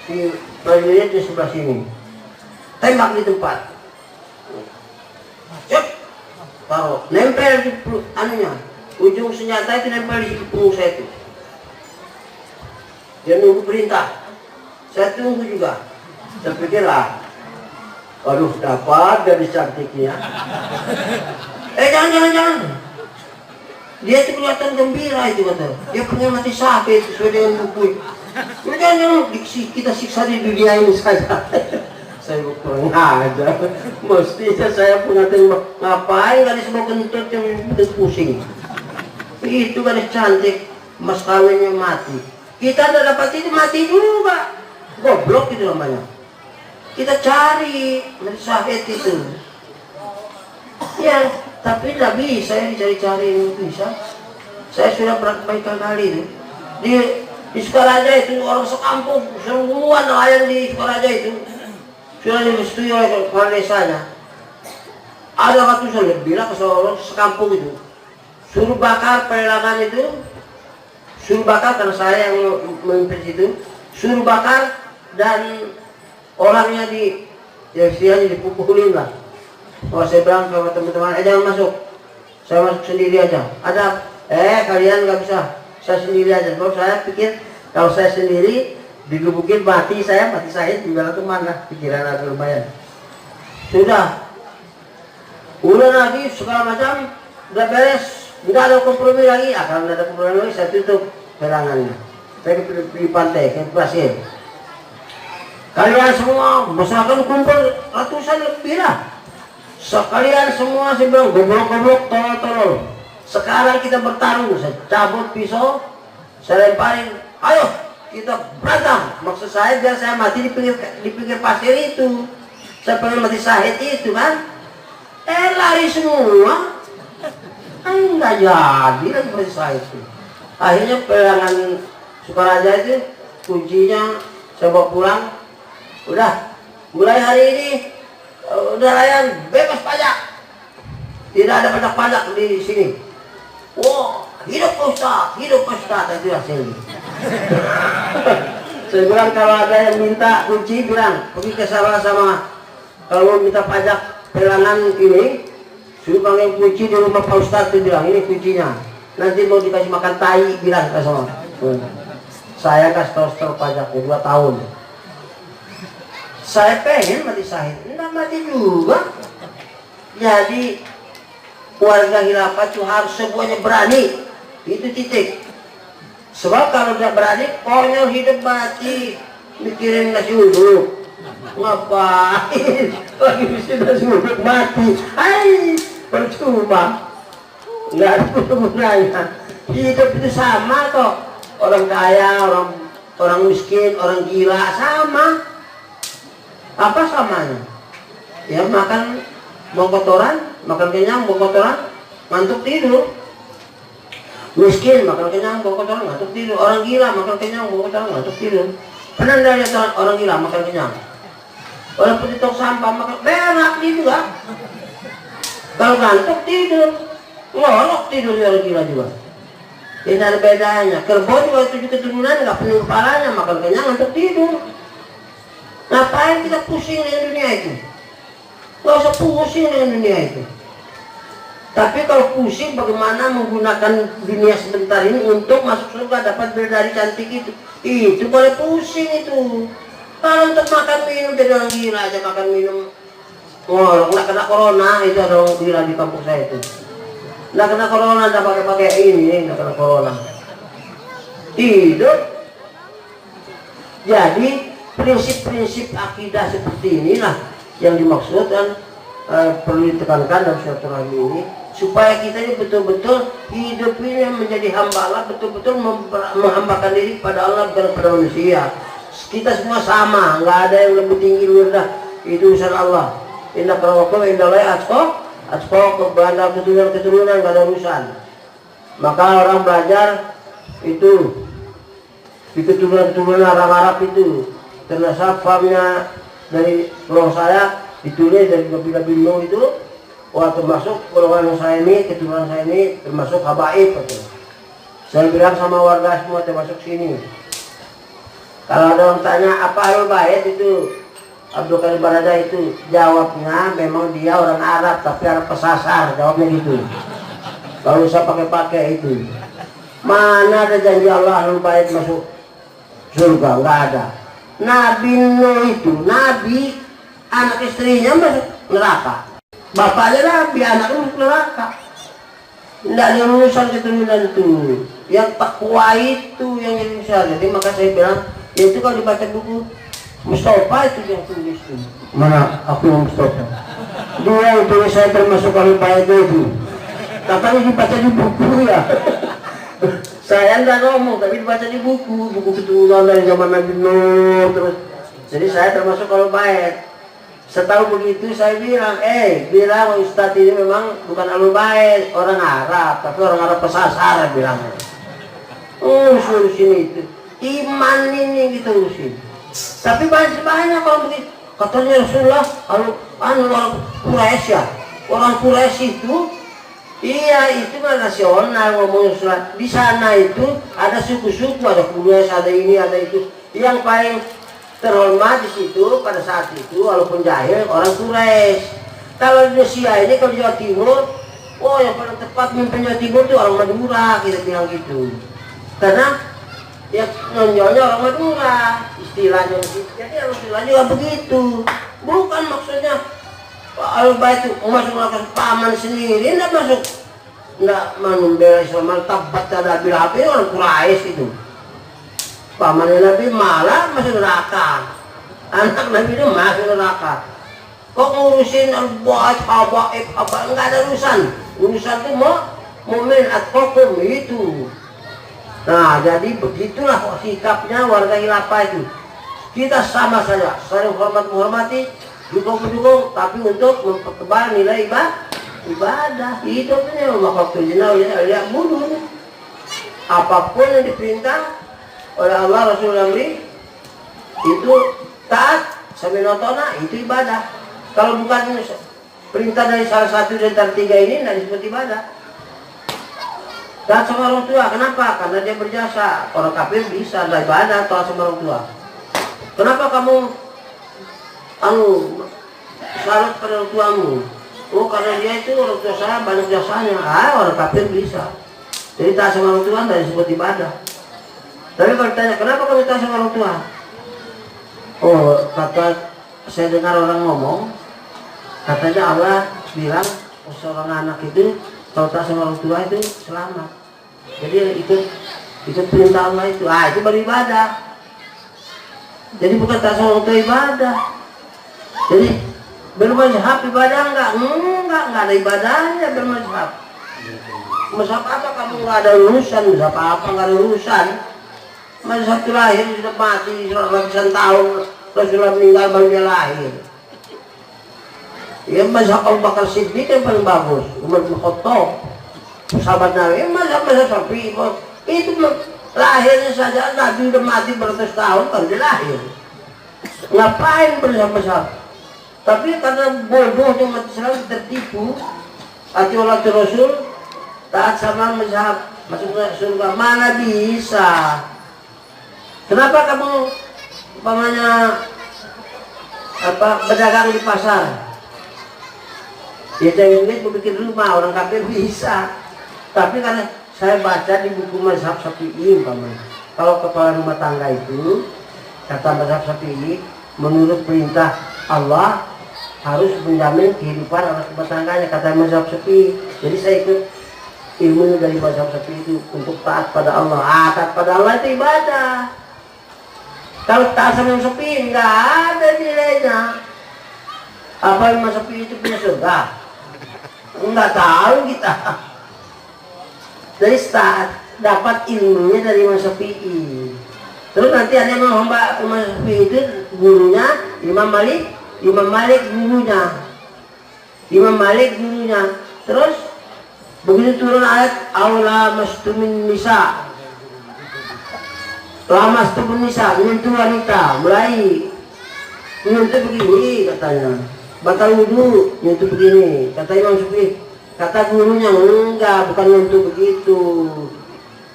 si prajurit di sebelah sini, tembak di tempat, cek, taruh, nempel di anunya, ujung senjata itu nempel di punggung saya itu. Dia nunggu perintah, saya tunggu juga. Saya pikirlah, aduh dapat gadis cantiknya. Jangan. Dia itu kelihatan gembira itu kata. Dia punya mati syahid sesuai dengan buku. Jangan kita siksa di dunia ini saja. Saya kurang aja. Mestinya saya punya tembak. Ngapain gadis mau kentut yang pusing. Itu gadis cantik, mas kawinnya mati. Kita udah dapat itu mati juga. Goblok itu namanya. Kita cari syahid itu. Ya, tapi tidak bisa ya dicari-cari bisa. Saya sudah berkali kali itu. Di Sukaraja itu orang sekampung semua nelayan di Sukaraja itu sudah direstui oleh kepala desanya. Ada ratusan lebih lah orang sekampung itu. Suruh bakar pelelangan itu. Suruh bakar karena saya yang memimpin situ. Suruh bakar dan orangnya istilahnya dipukulin lah. Oh saya bilang sama teman-teman, jangan masuk, saya masuk sendiri aja. Ada, kalian nggak bisa, saya sendiri aja. Kalau saya pikir kalau saya sendiri digebukin mati syahid juga kemana? Pikiran aku lumayan. Udah lagi segala macam, udah beres, nggak ada kompromi lagi. Kalau nggak ada kompromi lagi, saya tutup perangannya. Saya di pantai, ke pasir. Kalian semua masyarakat kumpul ratusan lebih lah. Sekalian semua saya bilang goblok-goblok, tolol-tolol. Sekarang kita bertarung, saya cabut pisau, saya lemparin, ayo kita berantem. Maksud saya biar saya mati di pinggir pasir itu. Saya pengen mati syahid itu kan. Lari semua. Enggak jadi lagi mati syahid itu. Akhirnya pelelangan Sukaraja itu kuncinya saya bawa pulang. Udah mulai hari ini udah layan bebas pajak, tidak ada pajak di sini. Wah, hidup Ustaz itu hasilnya. Saya bilang kalau ada yang minta kunci, bilang pergi ke sama kalau minta pajak pelelangan ini, suruh panggil kunci di rumah Pak Ustaz itu, bilang ini kuncinya. Nanti mau dikasih makan tai, bilang ke sama. Saya kasih tahu pajaknya 2 tahun. Saya pengen mati syahid, enggak mati juga. Jadi warga khilafah itu harus semuanya berani, itu titik. Sebab kalau tidak berani, konyol hidup mati, mikirin nasi uduk. Ngapain? Lagi mikirin nasi uduk mati. Hai, percuma. Nggak ada gunanya. Hidup itu sama kok. Orang kaya, orang miskin, orang gila sama. Apa samanya? Ya makan mau kotoran, makan kenyang mau kotoran, ngantuk tidur. Miskin makan kenyang mau kotoran, ngantuk tidur. Orang gila makan kenyang mau kotoran, ngantuk tidur. Pernah nggak lihat orang gila makan kenyang? Orang putih tong sampah makan berak juga. Kalau ngantuk tidur, ngorok tidur orang gila juga. Ini ada bedanya. Kerbau juga 7 keturunan nggak penuh kepalanya, makan kenyang ngantuk tidur. Ngapain kita pusing dengan dunia itu? Nggak usah pusing dengan dunia itu. Tapi kalau pusing bagaimana menggunakan dunia sebentar ini untuk masuk surga dapat bidadari cantik itu boleh pusing itu. Kalau untuk makan minum jadi orang gila aja makan minum. Oh, nggak kena corona itu ada orang gila di kampung saya itu. Nggak kena corona, nggak pakai ini, nggak kena corona. Tidur. Jadi prinsip-prinsip akidah seperti inilah yang dimaksudkan perlu ditekankan dalam silaturahmi ini, supaya kita ini betul-betul hidup ini menjadi hamba Allah, betul-betul menghambakan diri pada Allah dan pada manusia. Kita semua sama, nggak ada yang lebih tinggi lebih rendah. Itu urusan Allah. Inna akramakum indallahi atqakum, berandal keturunan nggak ada urusan. Maka orang belajar itu di keturunan orang Arab itu ternyata famnya dari pulau saya ditulis dari kabilah Bino itu, wah termasuk golongan saya ini, keturunan saya ini termasuk habaib. Saya bilang sama warga semua termasuk sini. Kalau ada orang tanya apa Ahlul Bait itu, Abdul Qadir Barada itu jawabnya memang dia orang Arab tapi Arab pesasar, jawabnya gitu. Kalau usah pakai-pakai itu. Mana ada janji Allah Ahlul Bait masuk surga? Nggak ada. Nabi Nuh itu, Nabi anak istrinya masuk neraka. Bapaknya Nabi, anaknya masuk neraka. Tidak ada urusan keturunan itu. Yang takwa itu yang jadi urusan. Jadi maka saya bilang, ya itu kalau dibaca buku Mustafa itu yang tulis itu. Mana aku yang Mustafa? Dia yang tulis saya termasuk Ahlul Bait itu. Katanya dibaca di buku ya. Saya enggak ngomong, tapi dibaca di buku keturunan dari zaman Nabi Nuh terus. Jadi saya termasuk Ahlul Bait. Setahu begitu saya bilang, bilang Ustadz ini memang bukan Ahlul Bait, orang Arab, tapi orang Arab pesasar bilangnya. Urusin itu, iman ini kita urusin. Tapi banyak kalau begitu. Katanya Rasulullah, orang Quraisy ya, orang Quraisy itu, iya itu kan nasional ngomong surat. Di sana itu ada suku-suku, ada Quraisy, ada ini, ada itu. Yang paling terhormat di situ pada saat itu walaupun jahil orang Quraisy. Kalau di Indonesia ini, kalau di Jawa Timur, oh yang paling tepat mimpin Jawa Timur itu orang Madura, kita bilang gitu. Karena ya nonjolnya orang Madura istilahnya begitu. Jadi istilahnya juga begitu. Bukan maksudnya Ahlul Bait itu masuk ke paman sendiri, enggak masuk, enggak membela Islam, tabat ada bil habis orang Quraisy itu. Pamannya Nabi malah masuk neraka, anak Nabi itu masuk neraka. Kok ngurusin Al-Bait, habaib, enggak ada urusan. Urusan itu mu'min atqakum itu. Nah jadi begitulah sikapnya warga khilafah itu. Kita sama saja, saling menghormati, dukung-dukung, tapi untuk mempertebal nilai ibadah. Itu punya makhluk jenau ya bunuh. Apapun yang diperintah oleh Allah Rasul Amri itu taat sambil nontonah, itu ibadah. Kalau bukan perintah dari salah satu dari antara tiga ini tidak disebut ibadah. Taat sama orang tua, kenapa? Karena dia berjasa. Orang kafir bisa tidak ibadah taat sama orang tua. Kenapa kamu salat pada orang tuamu? Oh karena dia itu orang tua saya banyak jasanya. Orang kafir bisa. Jadi taat sama orang tua tidak disebut ibadah. Tapi kalau ditanya, kenapa kamu taat sama orang tua? Oh, kata saya dengar orang ngomong, katanya Allah bilang seorang anak itu kalau taat sama orang tua itu selamat. Jadi itu perintah Allah itu. Itu beribadah. Jadi bukan taat sama orang tua ibadah. Jadi bermazhab ibadah enggak ada ibadahnya bermazhab. Mazhab apa kamu enggak ada urusan? Mazhab apa enggak ada urusan? Mazhab lahir sudah mati ratusan tahun, Rasulullah meninggal baru dia lahir. Ya mazhab Abu Bakar Siddiq yang paling bagus, Umar bin Khattab, sahabat Nabi. Mazhab Syafi'i itu lahirnya saja Nabi udah mati beratus tahun baru dia lahir. Ngapain mazhab? Tapi karena bodohnya umat Islam tertipu, ati Allah Rasul, taat sama mazhab, masuk surga. Mana bisa? Kenapa kamu umpamanya berdagang di pasar? Ya jangan bikin rumah, orang kafir bisa. Tapi karena saya baca di buku mazhab Syafi'i umpamanya, kalau kepala rumah tangga itu kata mazhab Syafi'i, menurut perintah Allah harus menjamin kehidupan anak rumah tangganya, kata mazhab Syafi'i. Jadi saya ikut ilmu dari mazhab Syafi'i itu untuk taat pada Allah. Taat pada Allah itu ibadah. Kalau taat sama mazhab Syafi'i nggak ada nilainya. Apa mazhab Syafi'i itu punya surga? Nggak tahu kita. Dari saat dapat ilmunya dari mazhab Syafi'i. Terus nanti ada yang hamba mazhab Syafi'i itu gurunya Imam Malik gurunya. Terus begitu turun ayat aula mastumin nisa, lamas tubuh nisa, menyentuh wanita, mulai menyentuh begini katanya, batal wudhu menyentuh begini, kata Imam Syafi'i. Kata gurunya enggak, bukan menyentuh begitu,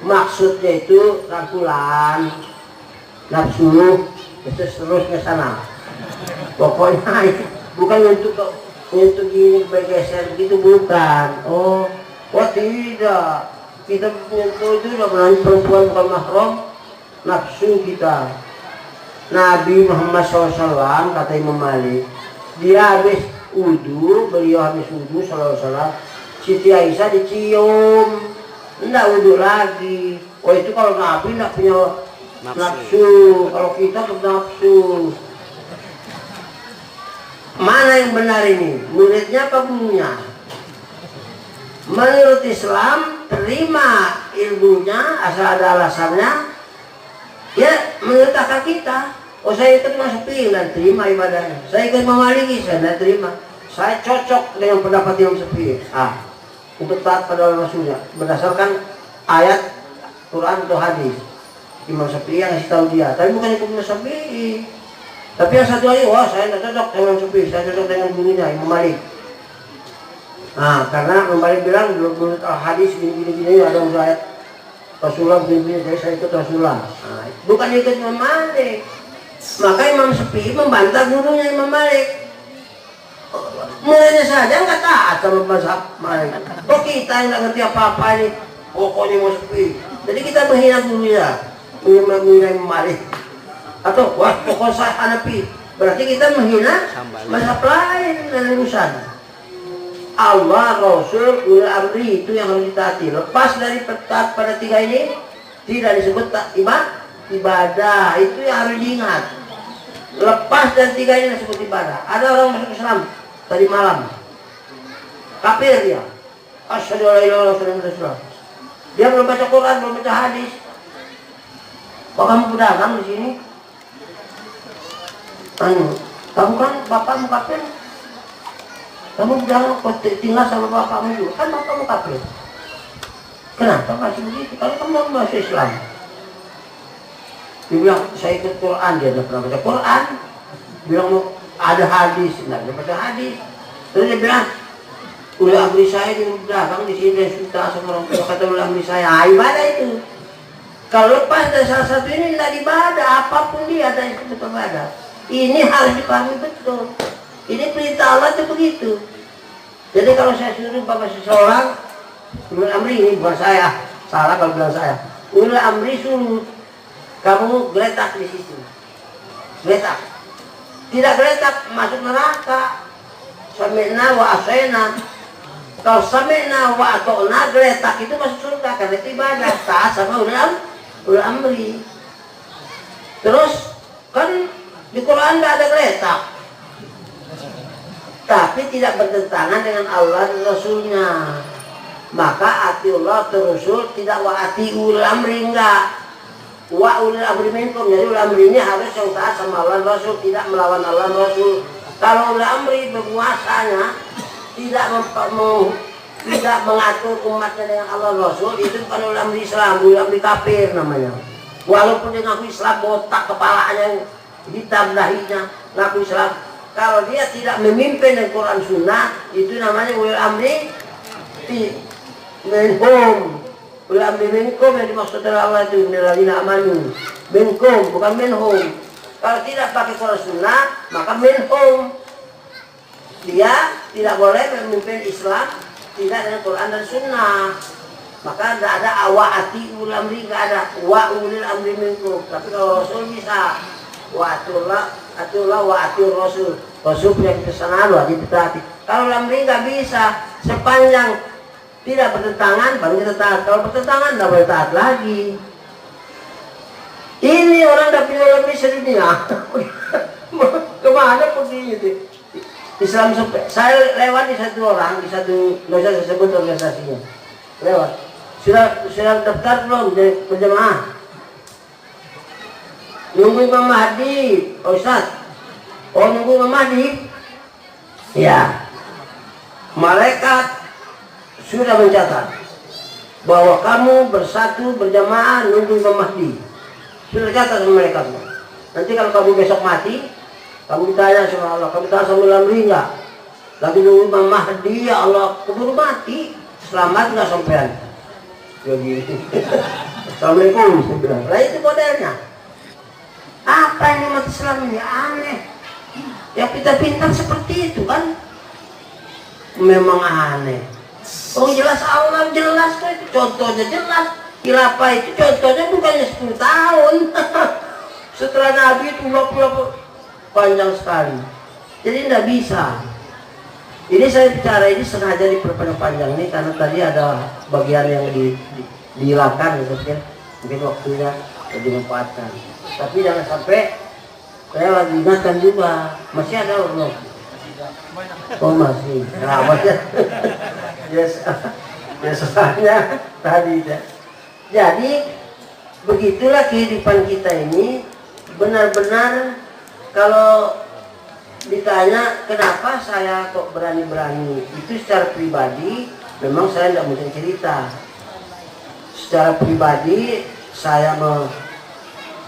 maksudnya itu rangkulan nafsu, terus ke sana. Pokoknya bukan untuk gini bergeser begitu, bukan. Oh tidak, kita menyentuh itu udah berani perempuan bukan mahram, nafsu kita. Nabi Muhammad SAW kata Imam Malik, dia habis wudhu, beliau habis wudhu SAW, Siti Aisyah dicium, enggak wudhu lagi. Oh itu kalau Nabi enggak punya nafsu, kalau kita bernafsu. Mana yang benar ini? Muridnya apa gurunya? Menurut Islam, terima ilmunya asal ada alasannya. Ya, menurut akal kita. Oh saya ikut masuk dan terima ibadahnya. Saya ikut memaliki, saya tidak terima. Saya cocok dengan pendapat Imam Syafi'i. Untuk taat pada Rasulnya berdasarkan ayat Quran atau hadis. Imam Syafi'i yang ngasih tahu dia. Tapi bukan ikut Imam Syafi'i. Tapi yang satu lagi, wah saya tidak cocok dengan Syafi'i, saya cocok dengan gurunya Imam Malik. Karena Imam Malik bilang menurut hadis gini ada ayat Rasulullah begini, jadi saya ikut Rasulullah. Bukan ikut Imam Malik. Maka Imam Syafi'i membantah gurunya Imam Malik. Mulanya saja nggak taat sama mazhab Malik. Kok kita yang nggak ngerti apa-apa ini? Pokoknya Imam Syafi'i. Jadi kita menghina gurunya, menghina Imam Malik. Atau wah pokok saya Hanafi, berarti kita menghina mazhab lain dari urusan. Allah, Rasul, ulul amri itu yang harus ditaati. Lepas dari taat pada tiga ini tidak disebut ibadah, itu yang harus diingat. Lepas dari tiga ini disebut ibadah. Ada orang masuk Islam tadi malam, kafir dia, asyhadu alla ilaha illallah, dia belum baca Quran, belum baca hadis. Kok kamu pedagang di sini? Kamu kan bapakmu kafir, kamu bilang kok tinggal sama bapakmu juga, kan bapakmu kafir. Kenapa masih begitu? Kalau kamu masih Islam, dia bilang saya ikut Quran, dia tidak pernah baca Quran. Bilang ada hadis, tidak ada baca hadis. Terus dia bilang, ulil amri saya di belakang di sini dan suka sama orang tua, kata ulil amri saya, ibadah itu. Kalau lepas dari salah satu ini tidak ibadah, apapun dia ada yang disebut ibadah. Ini harus dipahami betul. Ini perintah Allah itu begitu. Jadi kalau saya suruh bapak seseorang, ulil amri ini bukan saya, salah kalau bilang saya. Ulil amri suruh kamu geletak di situ, geletak. Tidak geletak masuk neraka. Sami'na wa asaina. Kalau sami'na wa ata'na geletak itu masuk surga karena itu ibadah. Taat sama ulil amri. Terus kan di Quran tidak ada geletak, tapi tidak bertentangan dengan Allah dan Rasulnya. Maka ati Allah Rasul tidak wa ati ulil amri, enggak. Wa ulil amri minkum, jadi ulil amri ini harus yang taat sama Allah dan Rasul, tidak melawan Allah dan Rasul. Kalau ulil amri berkuasanya tidak mengatur umatnya dengan Allah dan Rasul, itu bukan ulil amri Islam, ulil amri kafir namanya. Walaupun dia ngaku Islam, botak kepalanya, hitam dahinya, ngaku Islam. Kalau dia tidak memimpin dengan Quran Sunnah, itu namanya ulil amri Menhum. Ulil amri minkum yang dimaksud oleh Allah itu minalladzina amanu. Minkum bukan minhum. Kalau tidak pakai Quran Sunnah maka minhum. Dia tidak boleh memimpin Islam tidak dengan Quran dan Sunnah. Maka tidak ada awa'ati ulil amri, tidak ada wa ulil amri minkum. Tapi kalau Rasul bisa wa atullah wa atur Rasul. Rasul punya kesanan wajib ditaati. Kalau amri nggak bisa, sepanjang tidak bertentangan baru kita taat. Kalau bertentangan tidak boleh taat lagi. Ini orang udah punya lebih sedunia. Kemana pergi itu? Islam saya lewat di satu orang, di satu, nggak usah saya sebut organisasinya. Lewat. Sudah daftar belum berjamaah? Nunggu Imam Mahdi, Ustaz. Oh nunggu Imam Mahdi? Ya. Malaikat sudah mencatat bahwa kamu bersatu berjamaah nunggu Imam Mahdi. Sudah catat sama mereka semua. Nanti kalau kamu besok mati, kamu ditanya sama Allah, kamu tahu sama lamri enggak? Lagi nunggu Imam Mahdi, ya Allah, keburu mati. Selamat enggak sampean? Jadi, Assalamualaikum, saya bilang. Lah itu modelnya. Apa ini umat Islam ini? Aneh. Ya kita pintar seperti itu kan? Memang aneh. Oh jelas Allah jelas kok itu contohnya jelas. Khilafah itu contohnya bukannya 10 tahun. Setelah Nabi itu panjang sekali. Jadi tidak bisa. Ini saya bicara ini sengaja diperpanjang ini karena tadi ada bagian yang dihilangkan gitu kan. Mungkin waktunya dimanfaatkan. Tapi jangan sampai saya lagi ingatkan juga masih ada belum? Oh masih. Nah, biasanya tadi ya. Jadi begitulah kehidupan kita ini benar-benar kalau ditanya kenapa saya kok berani-berani itu secara pribadi memang saya tidak mungkin cerita. Secara pribadi saya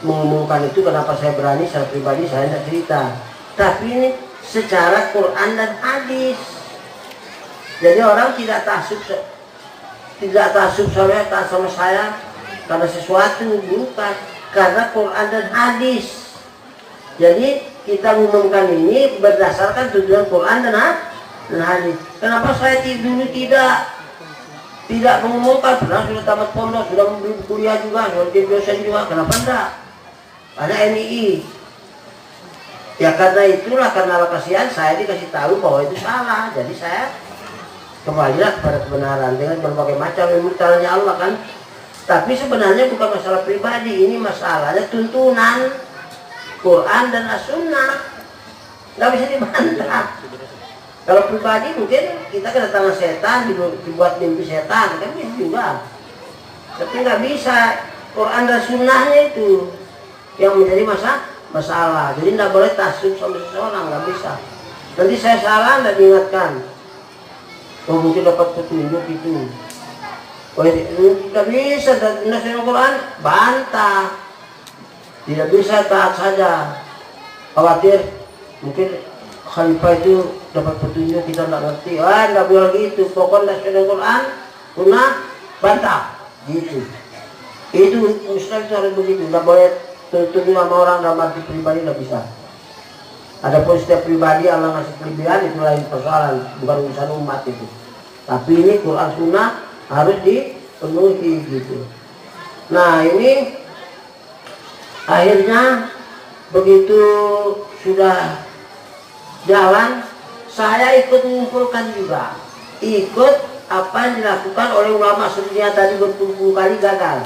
mengumumkan itu kenapa saya berani secara pribadi saya tidak cerita. Tapi ini secara Quran dan hadis. Jadi orang tidak taksub sama saya karena sesuatu, bukan karena Quran dan hadis. Jadi kita mengumumkan ini berdasarkan tujuan Quran dan hadis. Kenapa saya dulu tidak mengumumkan? Pernah sudah tamat pondok, sudah kuliah juga, sudah jadi dosen juga. Kenapa enggak? Karena NII. Ya karena itulah, karena kasihan saya dikasih tahu bahwa itu salah. Jadi saya kembalilah kepada kebenaran dengan berbagai macam ilmu caranya Allah kan. Tapi sebenarnya bukan masalah pribadi, ini masalahnya tuntunan Quran dan As-Sunnah. Nggak bisa dibantah. Kalau pribadi mungkin kita kedatangan setan, dibuat mimpi setan, kan bisa juga. Tapi nggak bisa, Quran dan Sunnahnya itu yang menjadi masalah. Jadi nggak boleh taksub sama seseorang, nggak bisa. Nanti saya salah, nggak diingatkan. Oh mungkin dapat petunjuk itu. Oh tidak bisa, nasional Quran bantah. Tidak bisa taat saja. Khawatir mungkin khalifah itu dapat petunjuk kita nggak ngerti. Wah nggak boleh gitu. Pokoknya nasional Quran punah bantah. Gitu. Itu Muslim itu harus begitu. Nggak boleh tertutup sama orang dalam arti pribadi, nggak bisa. Adapun setiap pribadi Allah ngasih kelebihan itu lain persoalan, bukan urusan umat itu. Tapi ini Quran Sunnah harus dipenuhi gitu. Nah ini akhirnya begitu sudah jalan, saya ikut mengumpulkan juga. Ikut apa yang dilakukan oleh ulama sedunia tadi berpuluh kali gagal.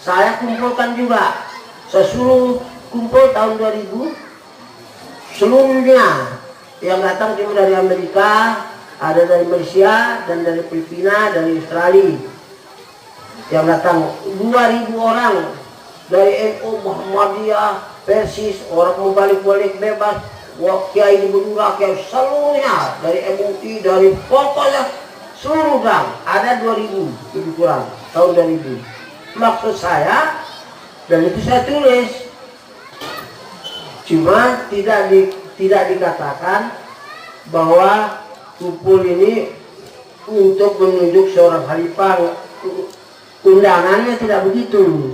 Saya kumpulkan juga. Saya suruh kumpul tahun 2000 seluruhnya yang datang cuma dari Amerika, ada dari Malaysia dan dari Filipina, dari Australia. Yang datang 2000 orang dari NU, Muhammadiyah, Persis, orang mau balik-balik bebas, Kiai di Madura, Kiai seluruhnya dari MUI, dari pokoknya seluruh gang ada 2000 lebih kurang tahun 2000. Maksud saya dan itu saya tulis. Cuma tidak dikatakan bahwa kumpul ini untuk menunjuk seorang khalifah. Undangannya tidak begitu.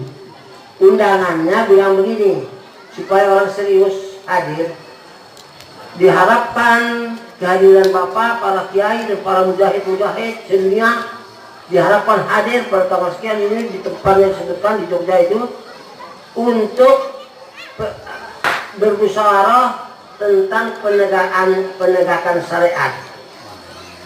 Undangannya bilang begini, supaya orang serius hadir. Diharapkan kehadiran Bapak, para kiai dan para mujahid-mujahid sedunia diharapkan hadir pada tanggal sekian ini di tempat yang disebutkan di Jogja itu untuk bermusyawarah tentang penegakan syariat.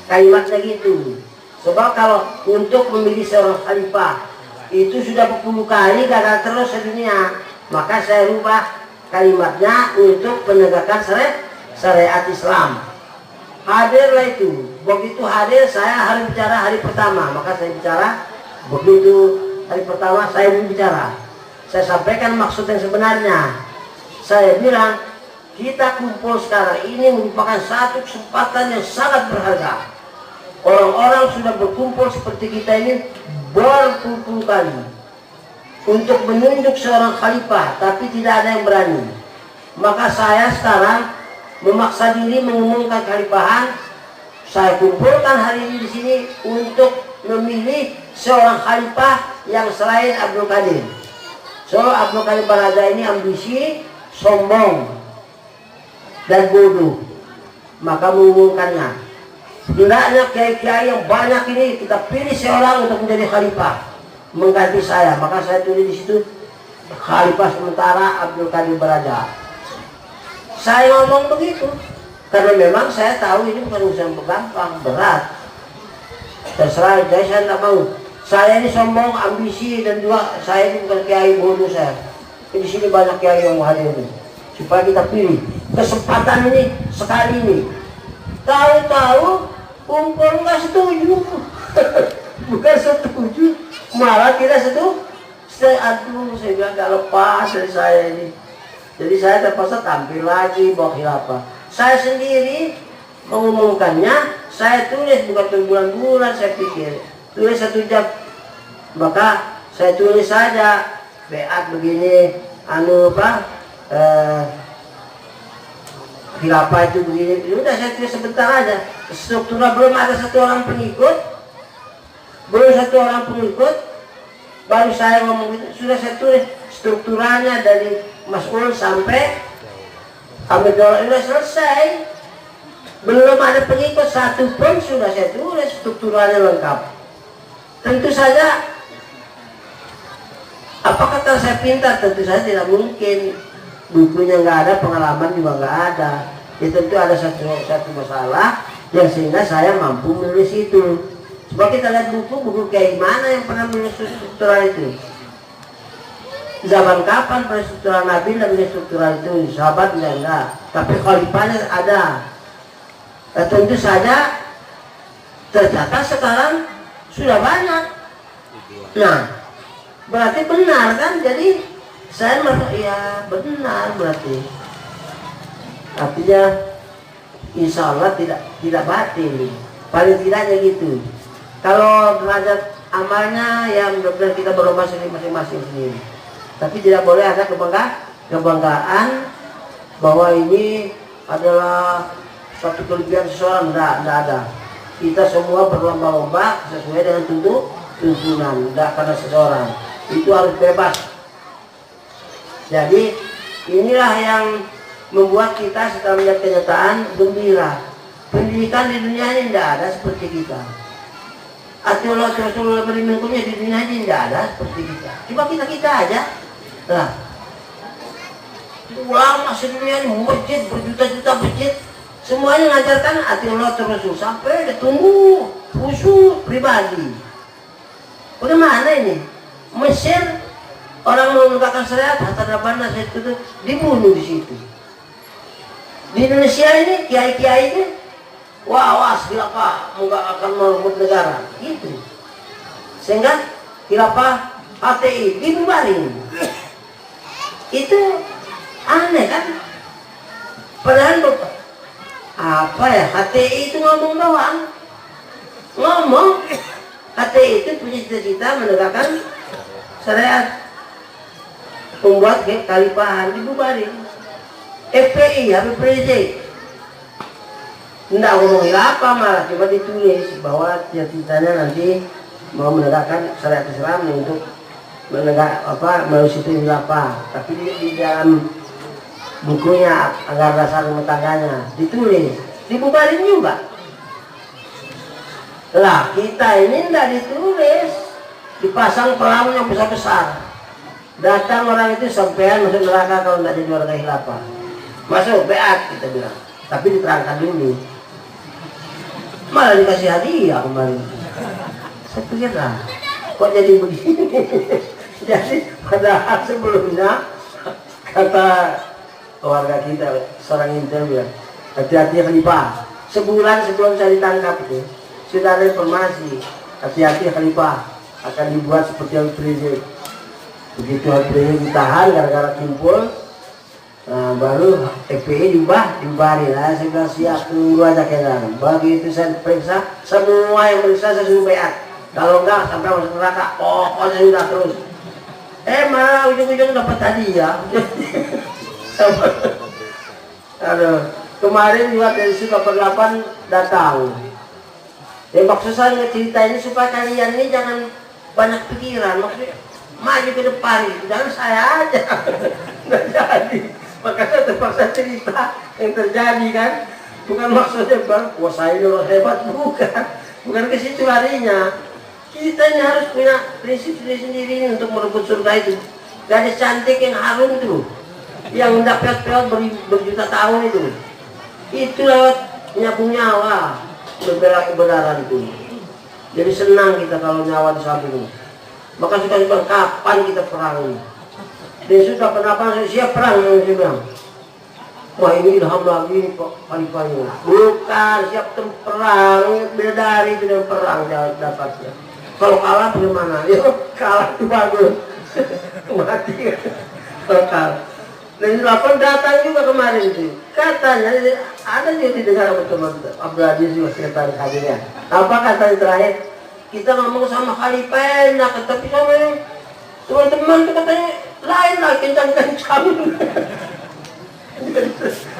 Kalimatnya gitu. Sebab kalau untuk memilih seorang khalifah itu sudah berpuluh kali gagal terus sedunia, maka saya rubah kalimatnya untuk penegakan syariat Islam. Hadirlah itu. Begitu hadir saya hari bicara hari pertama, maka saya bicara. Begitu hari pertama saya bicara. Saya sampaikan maksud yang sebenarnya. Saya bilang kita kumpul sekarang ini merupakan satu kesempatan yang sangat berharga. Orang-orang sudah berkumpul seperti kita ini berpuluh-puluh kali untuk menunjuk seorang khalifah, tapi tidak ada yang berani. Maka saya sekarang memaksa diri mengumumkan khalifahan. Saya kumpulkan hari ini di sini untuk memilih seorang khalifah yang selain Abdul Qadir. So Abdul Qadir Baraja ini ambisi, sombong, dan bodoh. Maka mengumumkannya. Hendaknya kiai-kiai yang banyak ini kita pilih seorang untuk menjadi khalifah mengganti saya. Maka saya tulis di situ khalifah sementara Abdul Qadir Baraja. Saya ngomong begitu karena memang saya tahu ini bukan urusan gampang, berat. Terserah, jadi saya tidak mau. Saya ini sombong, ambisi, dan juga saya ini bukan kiai bodoh saya. Di sini banyak kiai yang mau hadir supaya kita pilih kesempatan ini sekali ini. Tahu-tahu kumpul nggak setuju. Bukan setuju, malah tidak setuju. Aduh, saya bilang nggak lepas dari saya ini. Jadi saya terpaksa tampil lagi bawa khilafah. Saya sendiri mengumumkannya, saya tulis bukan berbulan-bulan, saya pikir tulis 1 jam. Maka saya tulis saja beat begini, khilafah itu begini. Udah saya tulis sebentar aja. Strukturnya belum ada satu orang pengikut, baru saya ngomong itu sudah saya tulis strukturnya dari Mas'ul sampai Abdullah sudah selesai. Belum ada pengikut satu pun sudah saya tulis strukturnya lengkap. Tentu saja, apakah kalau saya pintar? Tentu saja tidak mungkin. Bukunya nggak ada, pengalaman juga nggak ada. Ya tentu ada satu masalah yang sehingga saya mampu menulis itu. Coba kita lihat buku kayak mana yang pernah menulis struktural itu. Zaman kapan pada struktural Nabi dan menulis struktural itu? Sahabat enggak. Tapi khalifahnya ada. Nah, tentu saja ternyata sekarang sudah banyak. Nah, berarti benar kan? Jadi saya merasa ya benar berarti. Artinya insya Allah tidak batil. Paling tidaknya gitu. Kalau derajat amalnya ya mudah-mudahan kita berlomba sendiri masing-masing sendiri. Tapi tidak boleh ada kebanggaan bahwa ini adalah suatu kelebihan seseorang. Tidak ada. Kita semua berlomba-lomba sesuai dengan tuntunan, tidak karena seseorang. Itu harus bebas. Jadi inilah yang membuat kita setelah melihat kenyataan gembira. Pendidikan di dunia ini tidak ada seperti kita. Atulah Rasulullah berlindungnya di dunia ini tidak ada seperti kita. Coba kita aja. Nah, ulama sedunia ini masjid berjuta-juta masjid, semuanya mengajarkan atulah Rasul sampai ditunggu khusyuk pribadi. Udah mana ini? Mesir orang menegakkan syariat, Hasan Rabbani saya itu dibunuh di situ. Di Indonesia ini kiai-kiai ini, wah awas khilafah enggak akan merebut negara, gitu. Sehingga khilafah HTI dibubarin. Itu aneh kan? Padahal apa ya, HTI itu ngomong doang. Ngomong HTI itu punya cita-cita menegakkan syariat, membuat khalifahan dibubarin. FPI, Habib Rizik Tidak ngomong hilafah malah, coba ditulis bahwa cita-citanya nanti mau menegakkan syariat Islam untuk menegak melalui sistem hilafah. Tapi di dalam bukunya agar dasar rumah tangganya ditulis, dibubarin juga. Lah kita ini tidak ditulis, dipasang pelang yang besar-besar. Datang orang itu sampean masuk neraka kalau tidak jadi warga hilafah. Masuk beat kita bilang, tapi diterangkan dulu. Malah dikasih hadiah kemarin. Saya pikir kok jadi begini. Jadi padahal sebelumnya kata warga kita seorang interview, hati-hati khalifah. Sebulan sebelum saya ditangkap itu sudah ada informasi, hati-hati khalifah akan dibuat seperti Habib Rizik. Begitu Habib Rizik ditahan gara-gara kumpul, nah, baru FPI dibubarin. Nah, saya bilang siap, tunggu aja kayaknya. Begitu saya periksa, semua yang periksa saya suruh beat. Kalau enggak sampai masuk neraka, pokoknya sudah terus. Malah ujung-ujung dapat hadiah. Aduh, kemarin juga dari Suka 8 datang. Maksud saya cerita ini supaya kalian ini jangan banyak pikiran, maksudnya maju ke depan gitu, jangan saya aja. Nggak jadi. Makanya terpaksa cerita yang terjadi kan, bukan maksudnya bang, wah saya ini orang hebat, bukan ke situ larinya. Kita ini harus punya prinsip sendiri untuk merebut surga itu. Gadis cantik yang harum itu, yang udah peot-peot berjuta tahun itu lewat nyambung nyawa, berbela kebenaran itu. Jadi senang kita kalau nyawa di samping. Maka suka kapan kita perang? Dia sudah kenapa siap perang yang dia bilang. Wah ini ilham lagi kok khalifahnya. Bukan siap perang, beda dari itu dengan perang dapatnya. Kalau kalah bagaimana? Ya kalah itu bagus. Mati kan. Kalau kalah. Dan 8 datang juga kemarin itu. Katanya ada juga didengar sama teman Abdul Aziz juga sekretaris hadirnya. Apa katanya terakhir? Kita ngomong sama khalifah enak, tapi sama ini teman-teman itu katanya lain lah, kencang-kencang.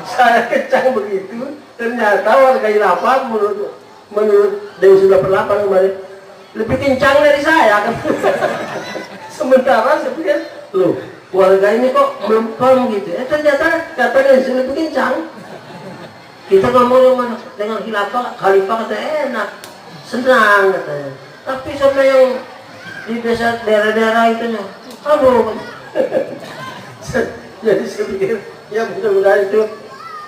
Saya kencang begitu, ternyata warga hilafah menurut Dewi Sudah Perlapan kemarin lebih kencang dari saya kan. Sementara saya pikir, loh warga ini kok belum paham gitu. Ternyata katanya lebih kencang. Kita ngomong dengan hilafah, khalifah katanya enak, senang katanya. Tapi sama yang di desa daerah-daerah itu aduh. Jadi saya pikir ya mudah-mudahan itu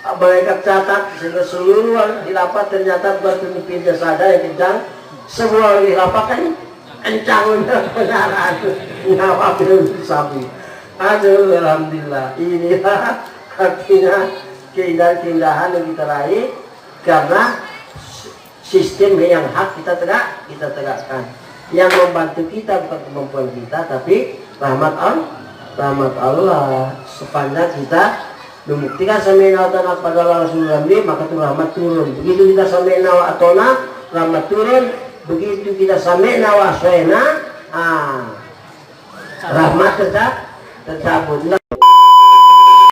malaikat catat sehingga seluruh hilafah ternyata bukan pemimpin jasada yang kencang. Semua hilafah kan kencang benaran nyawa belum sapi. Aduh alhamdulillah, inilah artinya keindahan-keindahan yang kita raih karena sistem yang hak kita tegakkan. Yang membantu kita bukan kemampuan kita, tapi rahmat Allah. Sepanjang kita membuktikan sami'na wa ata'na pada Rasulullah, maka itu rahmat turun. Begitu kita sami'na wa ata'na, rahmat turun. Begitu kita sami'na wa asya'na, rahmat tercabut.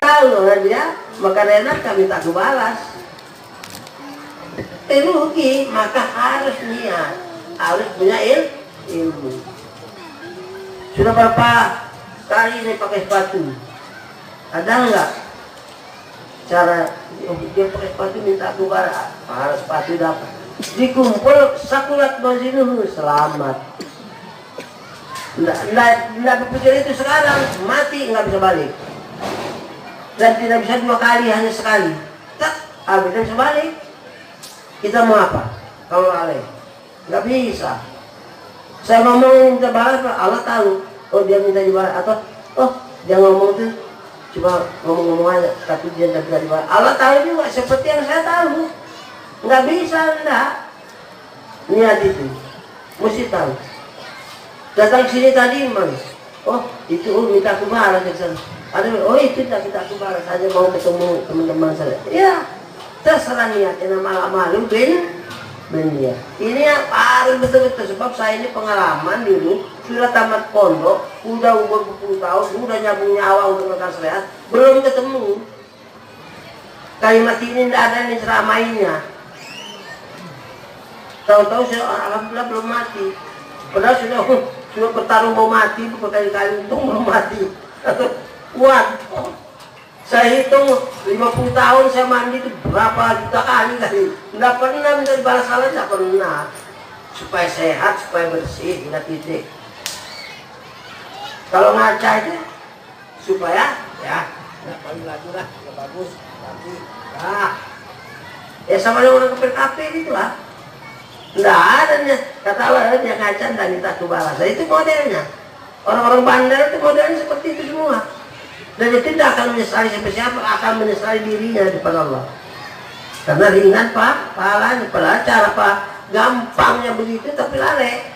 Kalau dia makan enak kami tak balas. Rugi, maka harus niat, harus punya ilmu. Sudah berapa kali saya pakai sepatu? Ada enggak cara dia pakai sepatu minta aku balas? Harus sepatu dapat. Dikumpul sakulat bazinuhu, selamat. Nggak berpikir itu sekarang, mati nggak bisa balik. Dan tidak bisa 2 kali, hanya sekali. Tak, tidak bisa balik. Kita mau apa? Kalau alih, nggak bisa. Saya ngomong minta balas, Allah tahu. Oh dia minta dibalas atau dia ngomong tuh cuma ngomong-ngomong aja, tapi dia tidak bisa dibalas. Allah tahu juga seperti yang saya tahu. Nggak bisa enggak. Niat itu, mesti tahu. Datang sini tadi mas, itu minta aku balas. Ada itu tidak kita aku balas, saja mau ketemu teman-teman saya. Ya. Terserah niatnya, malu ben dia. Ini yang paling betul-betul sebab saya ini pengalaman dulu sudah tamat pondok, udah umur 20 tahun, udah nyambung nyawa untuk menekan syariat, belum ketemu. Kalimat ini tidak ada yang ceramainnya. Tahu-tahu saya alhamdulillah belum mati. Padahal sudah bertarung mau mati berkali-kali, untung belum mati. Kuat. Saya hitung 50 tahun saya mandi itu berapa juta kali. Nggak pernah minta dibalas salah, nggak pernah. Supaya sehat, supaya bersih, nggak titik. Kalau ngaca itu supaya ya nggak paling lagu lah, nggak bagus, tapi ya sama dengan orang kafir itu lah. Nggak ada nih, kata Allah dia ngaca dan minta kebalasan. Itu modelnya. Orang-orang bandar itu modelnya seperti itu semua. Dan dia tidak akan menyesali siapa-siapa, akan menyesali dirinya di depan Allah. Karena ringan pahalanya, padahal cara gampangnya begitu tapi lalai.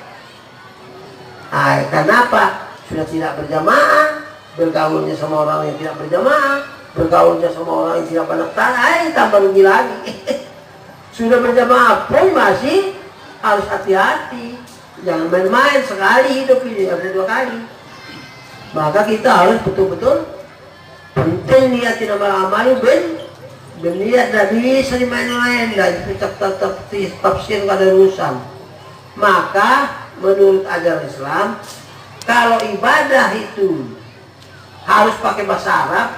Karena apa? Sudah tidak berjamaah, bergaulnya sama orang yang tidak berjamaah, bergaulnya sama orang yang tidak pandang, tambah rugi lagi. Sudah berjamaah pun masih harus hati-hati, jangan main-main, sekali hidup ini, harus 2 kali. Maka kita harus betul-betul penting niatin amal-amal berniat, tidak bisa dimain-main, dan tafsir nggak ada urusan. Maka menurut ajaran Islam, kalau ibadah itu harus pakai bahasa Arab,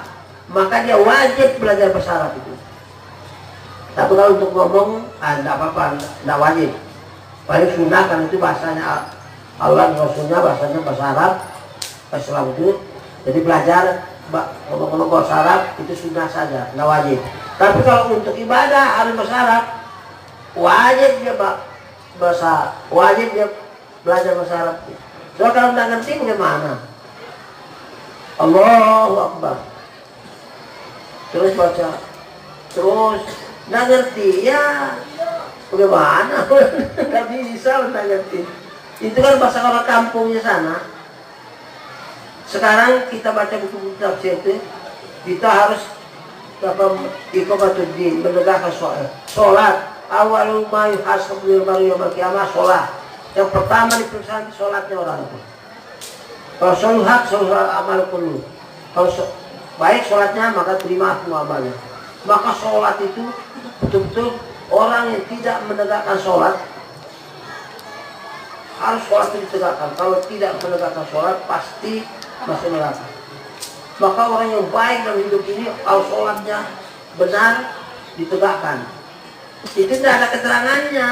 maka dia wajib belajar bahasa Arab itu. Tapi kalau untuk ngomong, tidak apa-apa, tidak wajib. Paling sunnah kan itu bahasanya Allah, Rasulnya bahasanya bahasa Arab, Islam itu. Jadi belajar ngomong-ngomong bahasa Arab itu sunnah saja, tidak wajib. Tapi kalau untuk ibadah harus bahasa Arab, wajib dia belajar bahasa Arab. So kalau tidak ngerti bagaimana? Allahu Akbar. Terus baca, terus nggak ngerti ya bagaimana? Nggak bisa nggak ngerti. Itu kan bahasa orang kampungnya sana. Sekarang kita baca buku-buku tafsir itu, kita harus iqamatuddin, menegakkan sholat. Awalul ma yuhasabu yaumil qiyamah sholat. Yang pertama diperiksa sholatnya orang itu. Kalau sholat amal kullu. Kalau baik sholatnya maka terima semua amalnya. Maka sholat itu betul-betul orang yang tidak menegakkan sholat, harus sholat itu ditegakkan. Kalau tidak menegakkan sholat pasti masuk neraka. Maka orang yang baik dalam hidup ini kalau sholatnya benar ditegakkan. Itu tidak ada keterangannya.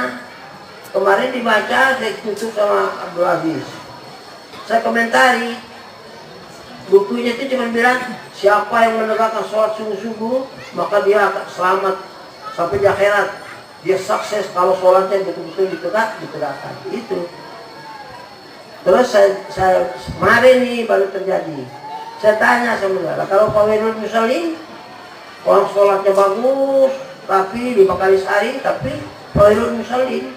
Kemarin dibaca, saya tutup sama Abdul Aziz. Saya komentari bukunya itu cuma bilang siapa yang menegakkan sholat sungguh-sungguh maka dia akan selamat sampai di akhirat. Dia sukses kalau sholatnya betul-betul ditegakkan. Itu. Terus saya kemarin nih baru terjadi. Saya tanya sama dia, kalau Fawilul Musallin orang sholatnya bagus, tapi 5 kali sehari, tapi Fawilul Musallin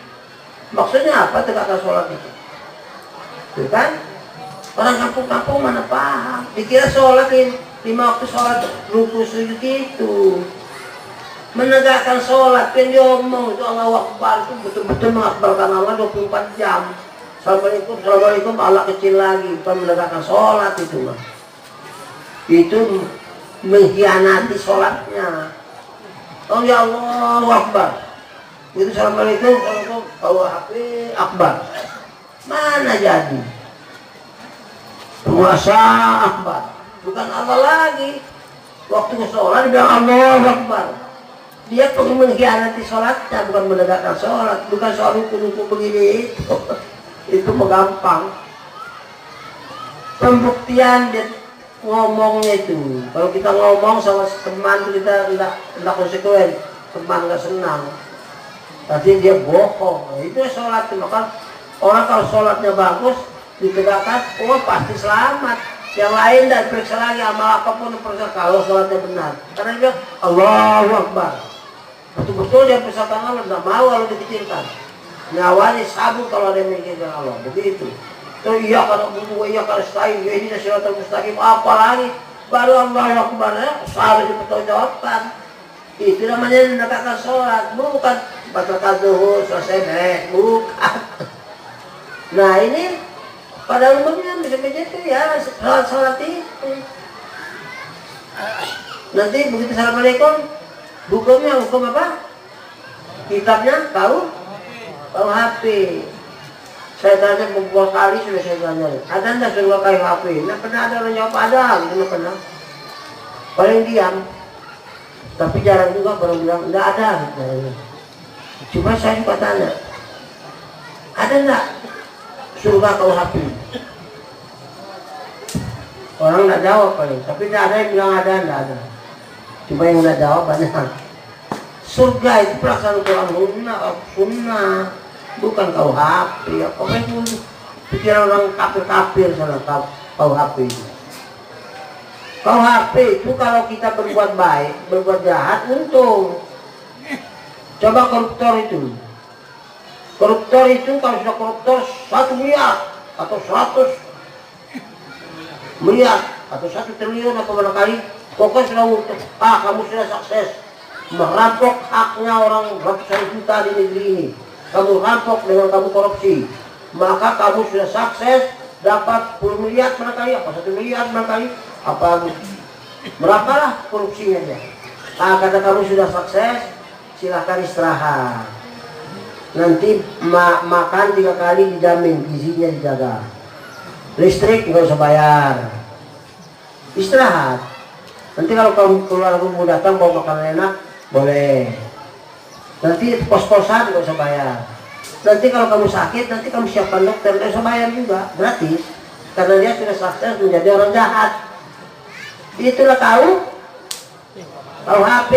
maksudnya apa tegakkan sholat itu? Itu kan? Orang kampung-kampung mana paham? Dikira sholat 5 waktu sholat ruku sujud itu. Menegakkan sholat, kan dia ngomong itu Allahu Akbar itu betul-betul mengakbarkan Allah 24 jam. Assalamualaikum, Assalamualaikum, Allah kecil lagi. Bukan menegakkan sholat itu mah. Itu mengkhianati sholatnya. Oh ya Allahu Akbar. Itu Assalamualaikum, Assalamualaikum, Allahu Akbar. Mana jadi? Puasa Akbar. Bukan Allah lagi. Waktu sholat dia Allahu Akbar. Dia pengen mengkhianati sholatnya, bukan menegakkan sholat. Bukan soal hukum-hukum begini itu. Itu menggampang. Pembuktian dia ngomongnya itu. Kalau kita ngomong sama teman kita tidak konsekuen, teman nggak senang. Tapi dia bohong. Itu sholat. Maka orang kalau sholatnya bagus ditegakkan, pasti selamat. Yang lain dan periksa lagi amal apapun periksa kalau sholatnya benar. Karena dia Allahu Akbar. Betul-betul dia persatuan Allah, tidak mau kalau dikecilkan. Nyawanya sabun kalau ada yang mikirkan Allah, begitu. So iya kalau butuh, iya kalau stain, ya ini siratal mustaqim, apa lagi? Baru Allahu Akbar, harus dipertanggungjawabkan. Itu namanya menegakkan sholat, bukan batalkan zuhur, selesai bukan. Nah ini pada umumnya bisa-bisa itu ya sholat itu. Nanti begitu Assalamualaikum, hukumnya hukum apa? Kitabnya tahu? KUHP. Saya tanya beberapa kali sudah saya tanya, ada enggak surga KUHP? Nggak pernah ada orang jawab ada, gitu nggak pernah. Paling diam. Tapi jarang juga orang bilang enggak ada. Gitu. Cuma saya juga tanya, ada enggak surga KUHP? Orang nggak jawab paling, tapi tidak ada yang bilang ada, enggak ada. Cuma yang nggak jawab banyak. Surga itu pelaksanaan Quran sunnah, bukan KUHP. Apa itu pikiran orang kafir-kafir sana KUHP itu. KUHP itu kalau kita berbuat baik, berbuat jahat untung. Coba koruptor itu. Koruptor itu kalau sudah koruptor 1 miliar atau 100 miliar atau 1 triliun apa barangkali, pokoknya sudah untung. Kamu sudah sukses merampok haknya orang ratusan juta di negeri ini. Kamu rampok dengan kamu korupsi, maka kamu sudah sukses dapat 10 miliar barangkali, apa 1 miliar barangkali, apa berapalah korupsinya aja. Kata kamu sudah sukses, silahkan istirahat. Nanti makan 3 kali dijamin, gizinya dijaga. Listrik nggak usah bayar. Istirahat. Nanti kalau kamu keluar mau datang bawa makanan enak, boleh. Nanti kos-kosan nggak usah bayar. Nanti kalau kamu sakit, nanti kamu siapkan dokter, nggak usah bayar juga, gratis. Karena dia sudah sukses menjadi orang jahat. Itulah KUHP.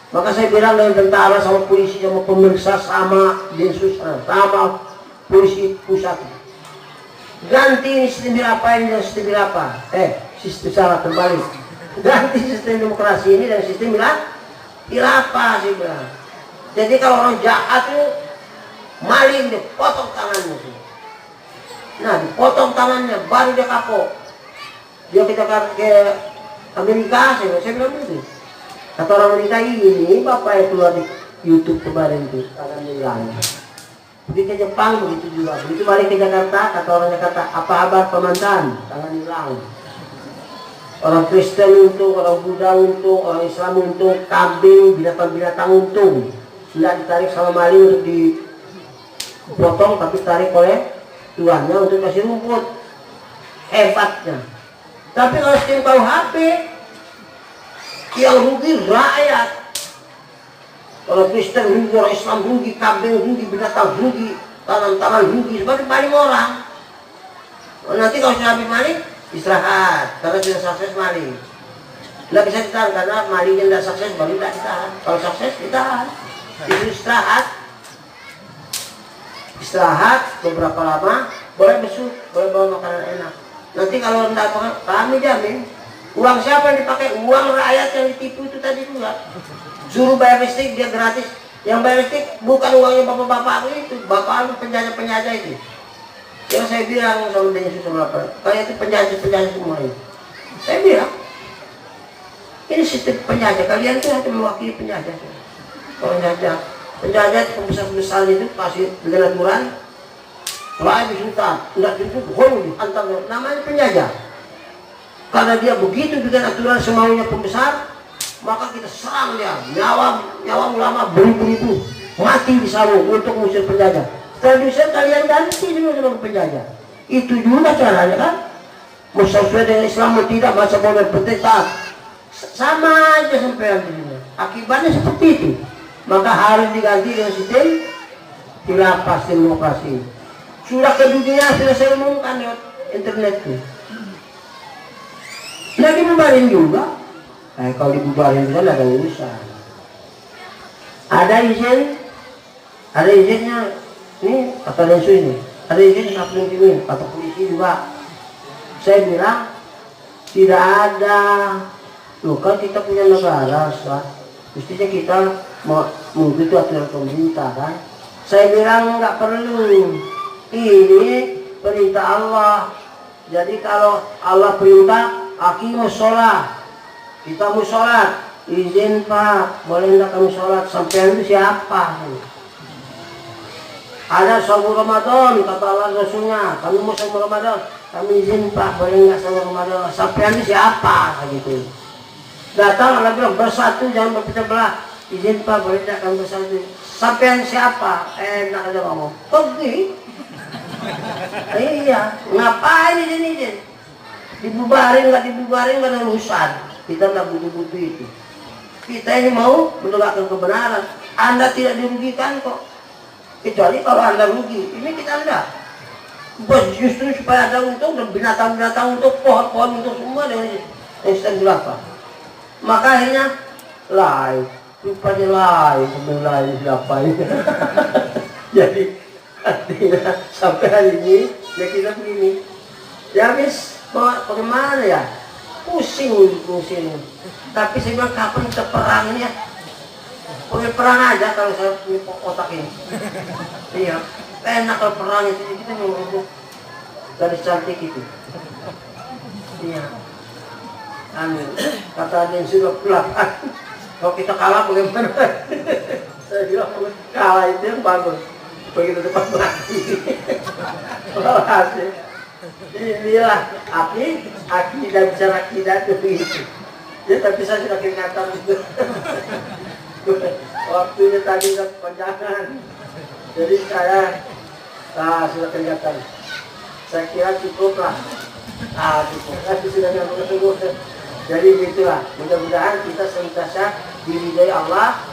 Maka saya bilang dengan tentara sama polisi sama pemeriksa sama Densus sama polisi pusat, ganti sistem apa ini dan sistem apa? Sistem salah terbalik. Ganti sistem demokrasi ini dan sistem hilafah sih bilang. Jadi kalau orang jahat itu maling dipotong tangannya sih. Nah dipotong tangannya baru dia kapok. Dia kita ke Amerika saya bilang begitu. Kata orang Amerika ini bapak yang keluar di YouTube kemarin itu tangan hilang. Pergi ke Jepang begitu juga. Begitu balik ke Jakarta, kata orang Jakarta, apa kabar pemantan? Tangan hilang. Orang Kristen untung, orang Buddha untung, orang Islam untung, kambing, binatang-binatang untung. Tidak ditarik sama maling untuk dipotong, tapi ditarik oleh tuannya untuk kasih rumput. Hebatnya. Tapi kalau sistem KUHP, yang rugi rakyat. Orang Kristen rugi, orang Islam rugi, kambing rugi, binatang rugi, tangan-tangan rugi, sebagai maling orang. Nanti kalau sudah habis maling, istirahat, karena sudah sukses maling. Tidak bisa ditahan, karena malingnya tidak sukses, baru tidak ditahan. Kalau sukses, ditahan. Itu istirahat beberapa lama, boleh besuk, boleh bawa makanan enak. Nanti kalau tidak makan, kami jamin, uang siapa yang dipakai? Uang rakyat yang ditipu itu tadi juga. Suruh bayar listrik dia gratis. Yang bayar listrik bukan uangnya bapak-bapak itu, bapak penjajah-penjajah itu. Yang saya bilang sama Densus sama apa, kayak itu penjajah-penjajah semua itu. Saya bilang, ini sistem penjajah, kalian itu hanya mewakili penjajah. Penjajah pembesar-pembesar itu kasih dengan aturan, rakyat disultan, tidak cukup, dihantar, namanya penjajah. Karena dia begitu dengan aturan semaunya pembesar, maka kita serang dia, nyawa ulama beribu-ribu mati di sarung untuk mengusir penjajah. Setelah diusir kalian ganti juga dengan penjajah. Itu juga caranya kan? Mau sesuai dengan Islam atau tidak, masa boleh bertetap sama aja sampai nanti. Akibatnya seperti itu. Maka harus diganti dengan sistem hilafah, sistem demokrasi. Sudah ke dunia sudah saya umumkan lewat internet itu. Lagi bubarin juga. Kalau dibubarin juga ada urusan. Ada izinnya. Ini kata Densus ini. Ada izin nggak kata polisi juga. Saya bilang tidak ada. Loh kan kita punya negara, mestinya kita mengikuti aturan pemerintah kan. Saya bilang nggak perlu. Ini perintah Allah. Jadi kalau Allah perintah, aqimus sholat, kita mau sholat, izin Pak, boleh nggak kamu sholat? Sampai itu siapa? Ada saum Ramadan, kata Allah Rasulnya, kamu mau saum Ramadan, kami izin Pak, boleh nggak saum Ramadan? Sampai itu siapa? Gitu. Datang Allah bilang bersatu, jangan berpecah belah. izin Pak, boleh tidak kami bersatu? Sampean siapa? Enak aja ngomong. Pergi. Iya, ngapain izin? Dibubarin nggak ada urusan. Kita nggak butuh-butuh itu. Kita ini mau menegakkan kebenaran. Anda tidak dirugikan kok. Kecuali kalau Anda rugi. Ini kita enggak. Justru supaya ada untung dan binatang-binatang untuk pohon-pohon untuk semua dengan instan apa. Maka akhirnya lain. Rupanya lain. Sebelum lain diapain. Jadi artinya sampai hari ini ya kita begini. Ya habis bagaimana ya? Pusing. Tapi saya bilang kapan kita perangnya? Pakai perang aja kalau saya punya otak ini. Iya, enak kalau perang itu kita mau gadis cantik itu. Iya. Kata ada yang sudah pulang. Kalau kita kalah bagaimana? Saya bilang kalah itu yang bagus. Begitu cepat mati. Kalau hasil. Inilah akidah bicara akidah itu. Ya tapi saya sudah keingatan itu. Waktunya tadi kepanjangan. Jadi saya sudah keingatan. Saya kira cukuplah. Cukup. Saya sudah ketemu. Jadi itulah. Mudah-mudahan kita senantiasa diridhai Allah,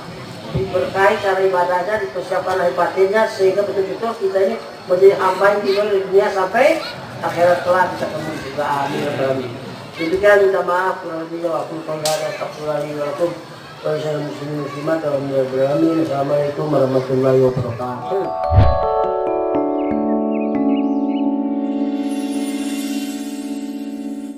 diberkahi cara ibadahnya, dipersiapkan lahir batinnya, sehingga betul-betul kita ini menjadi hamba yang tinggal di dunia sampai akhirat kelak kita ketemu juga. Amin. Demikian minta maaf kurang lebihnya waktu penggara astagfirullahaladzim. Wa sallallahu muslimin muslimat. Assalamualaikum warahmatullahi wabarakatuh.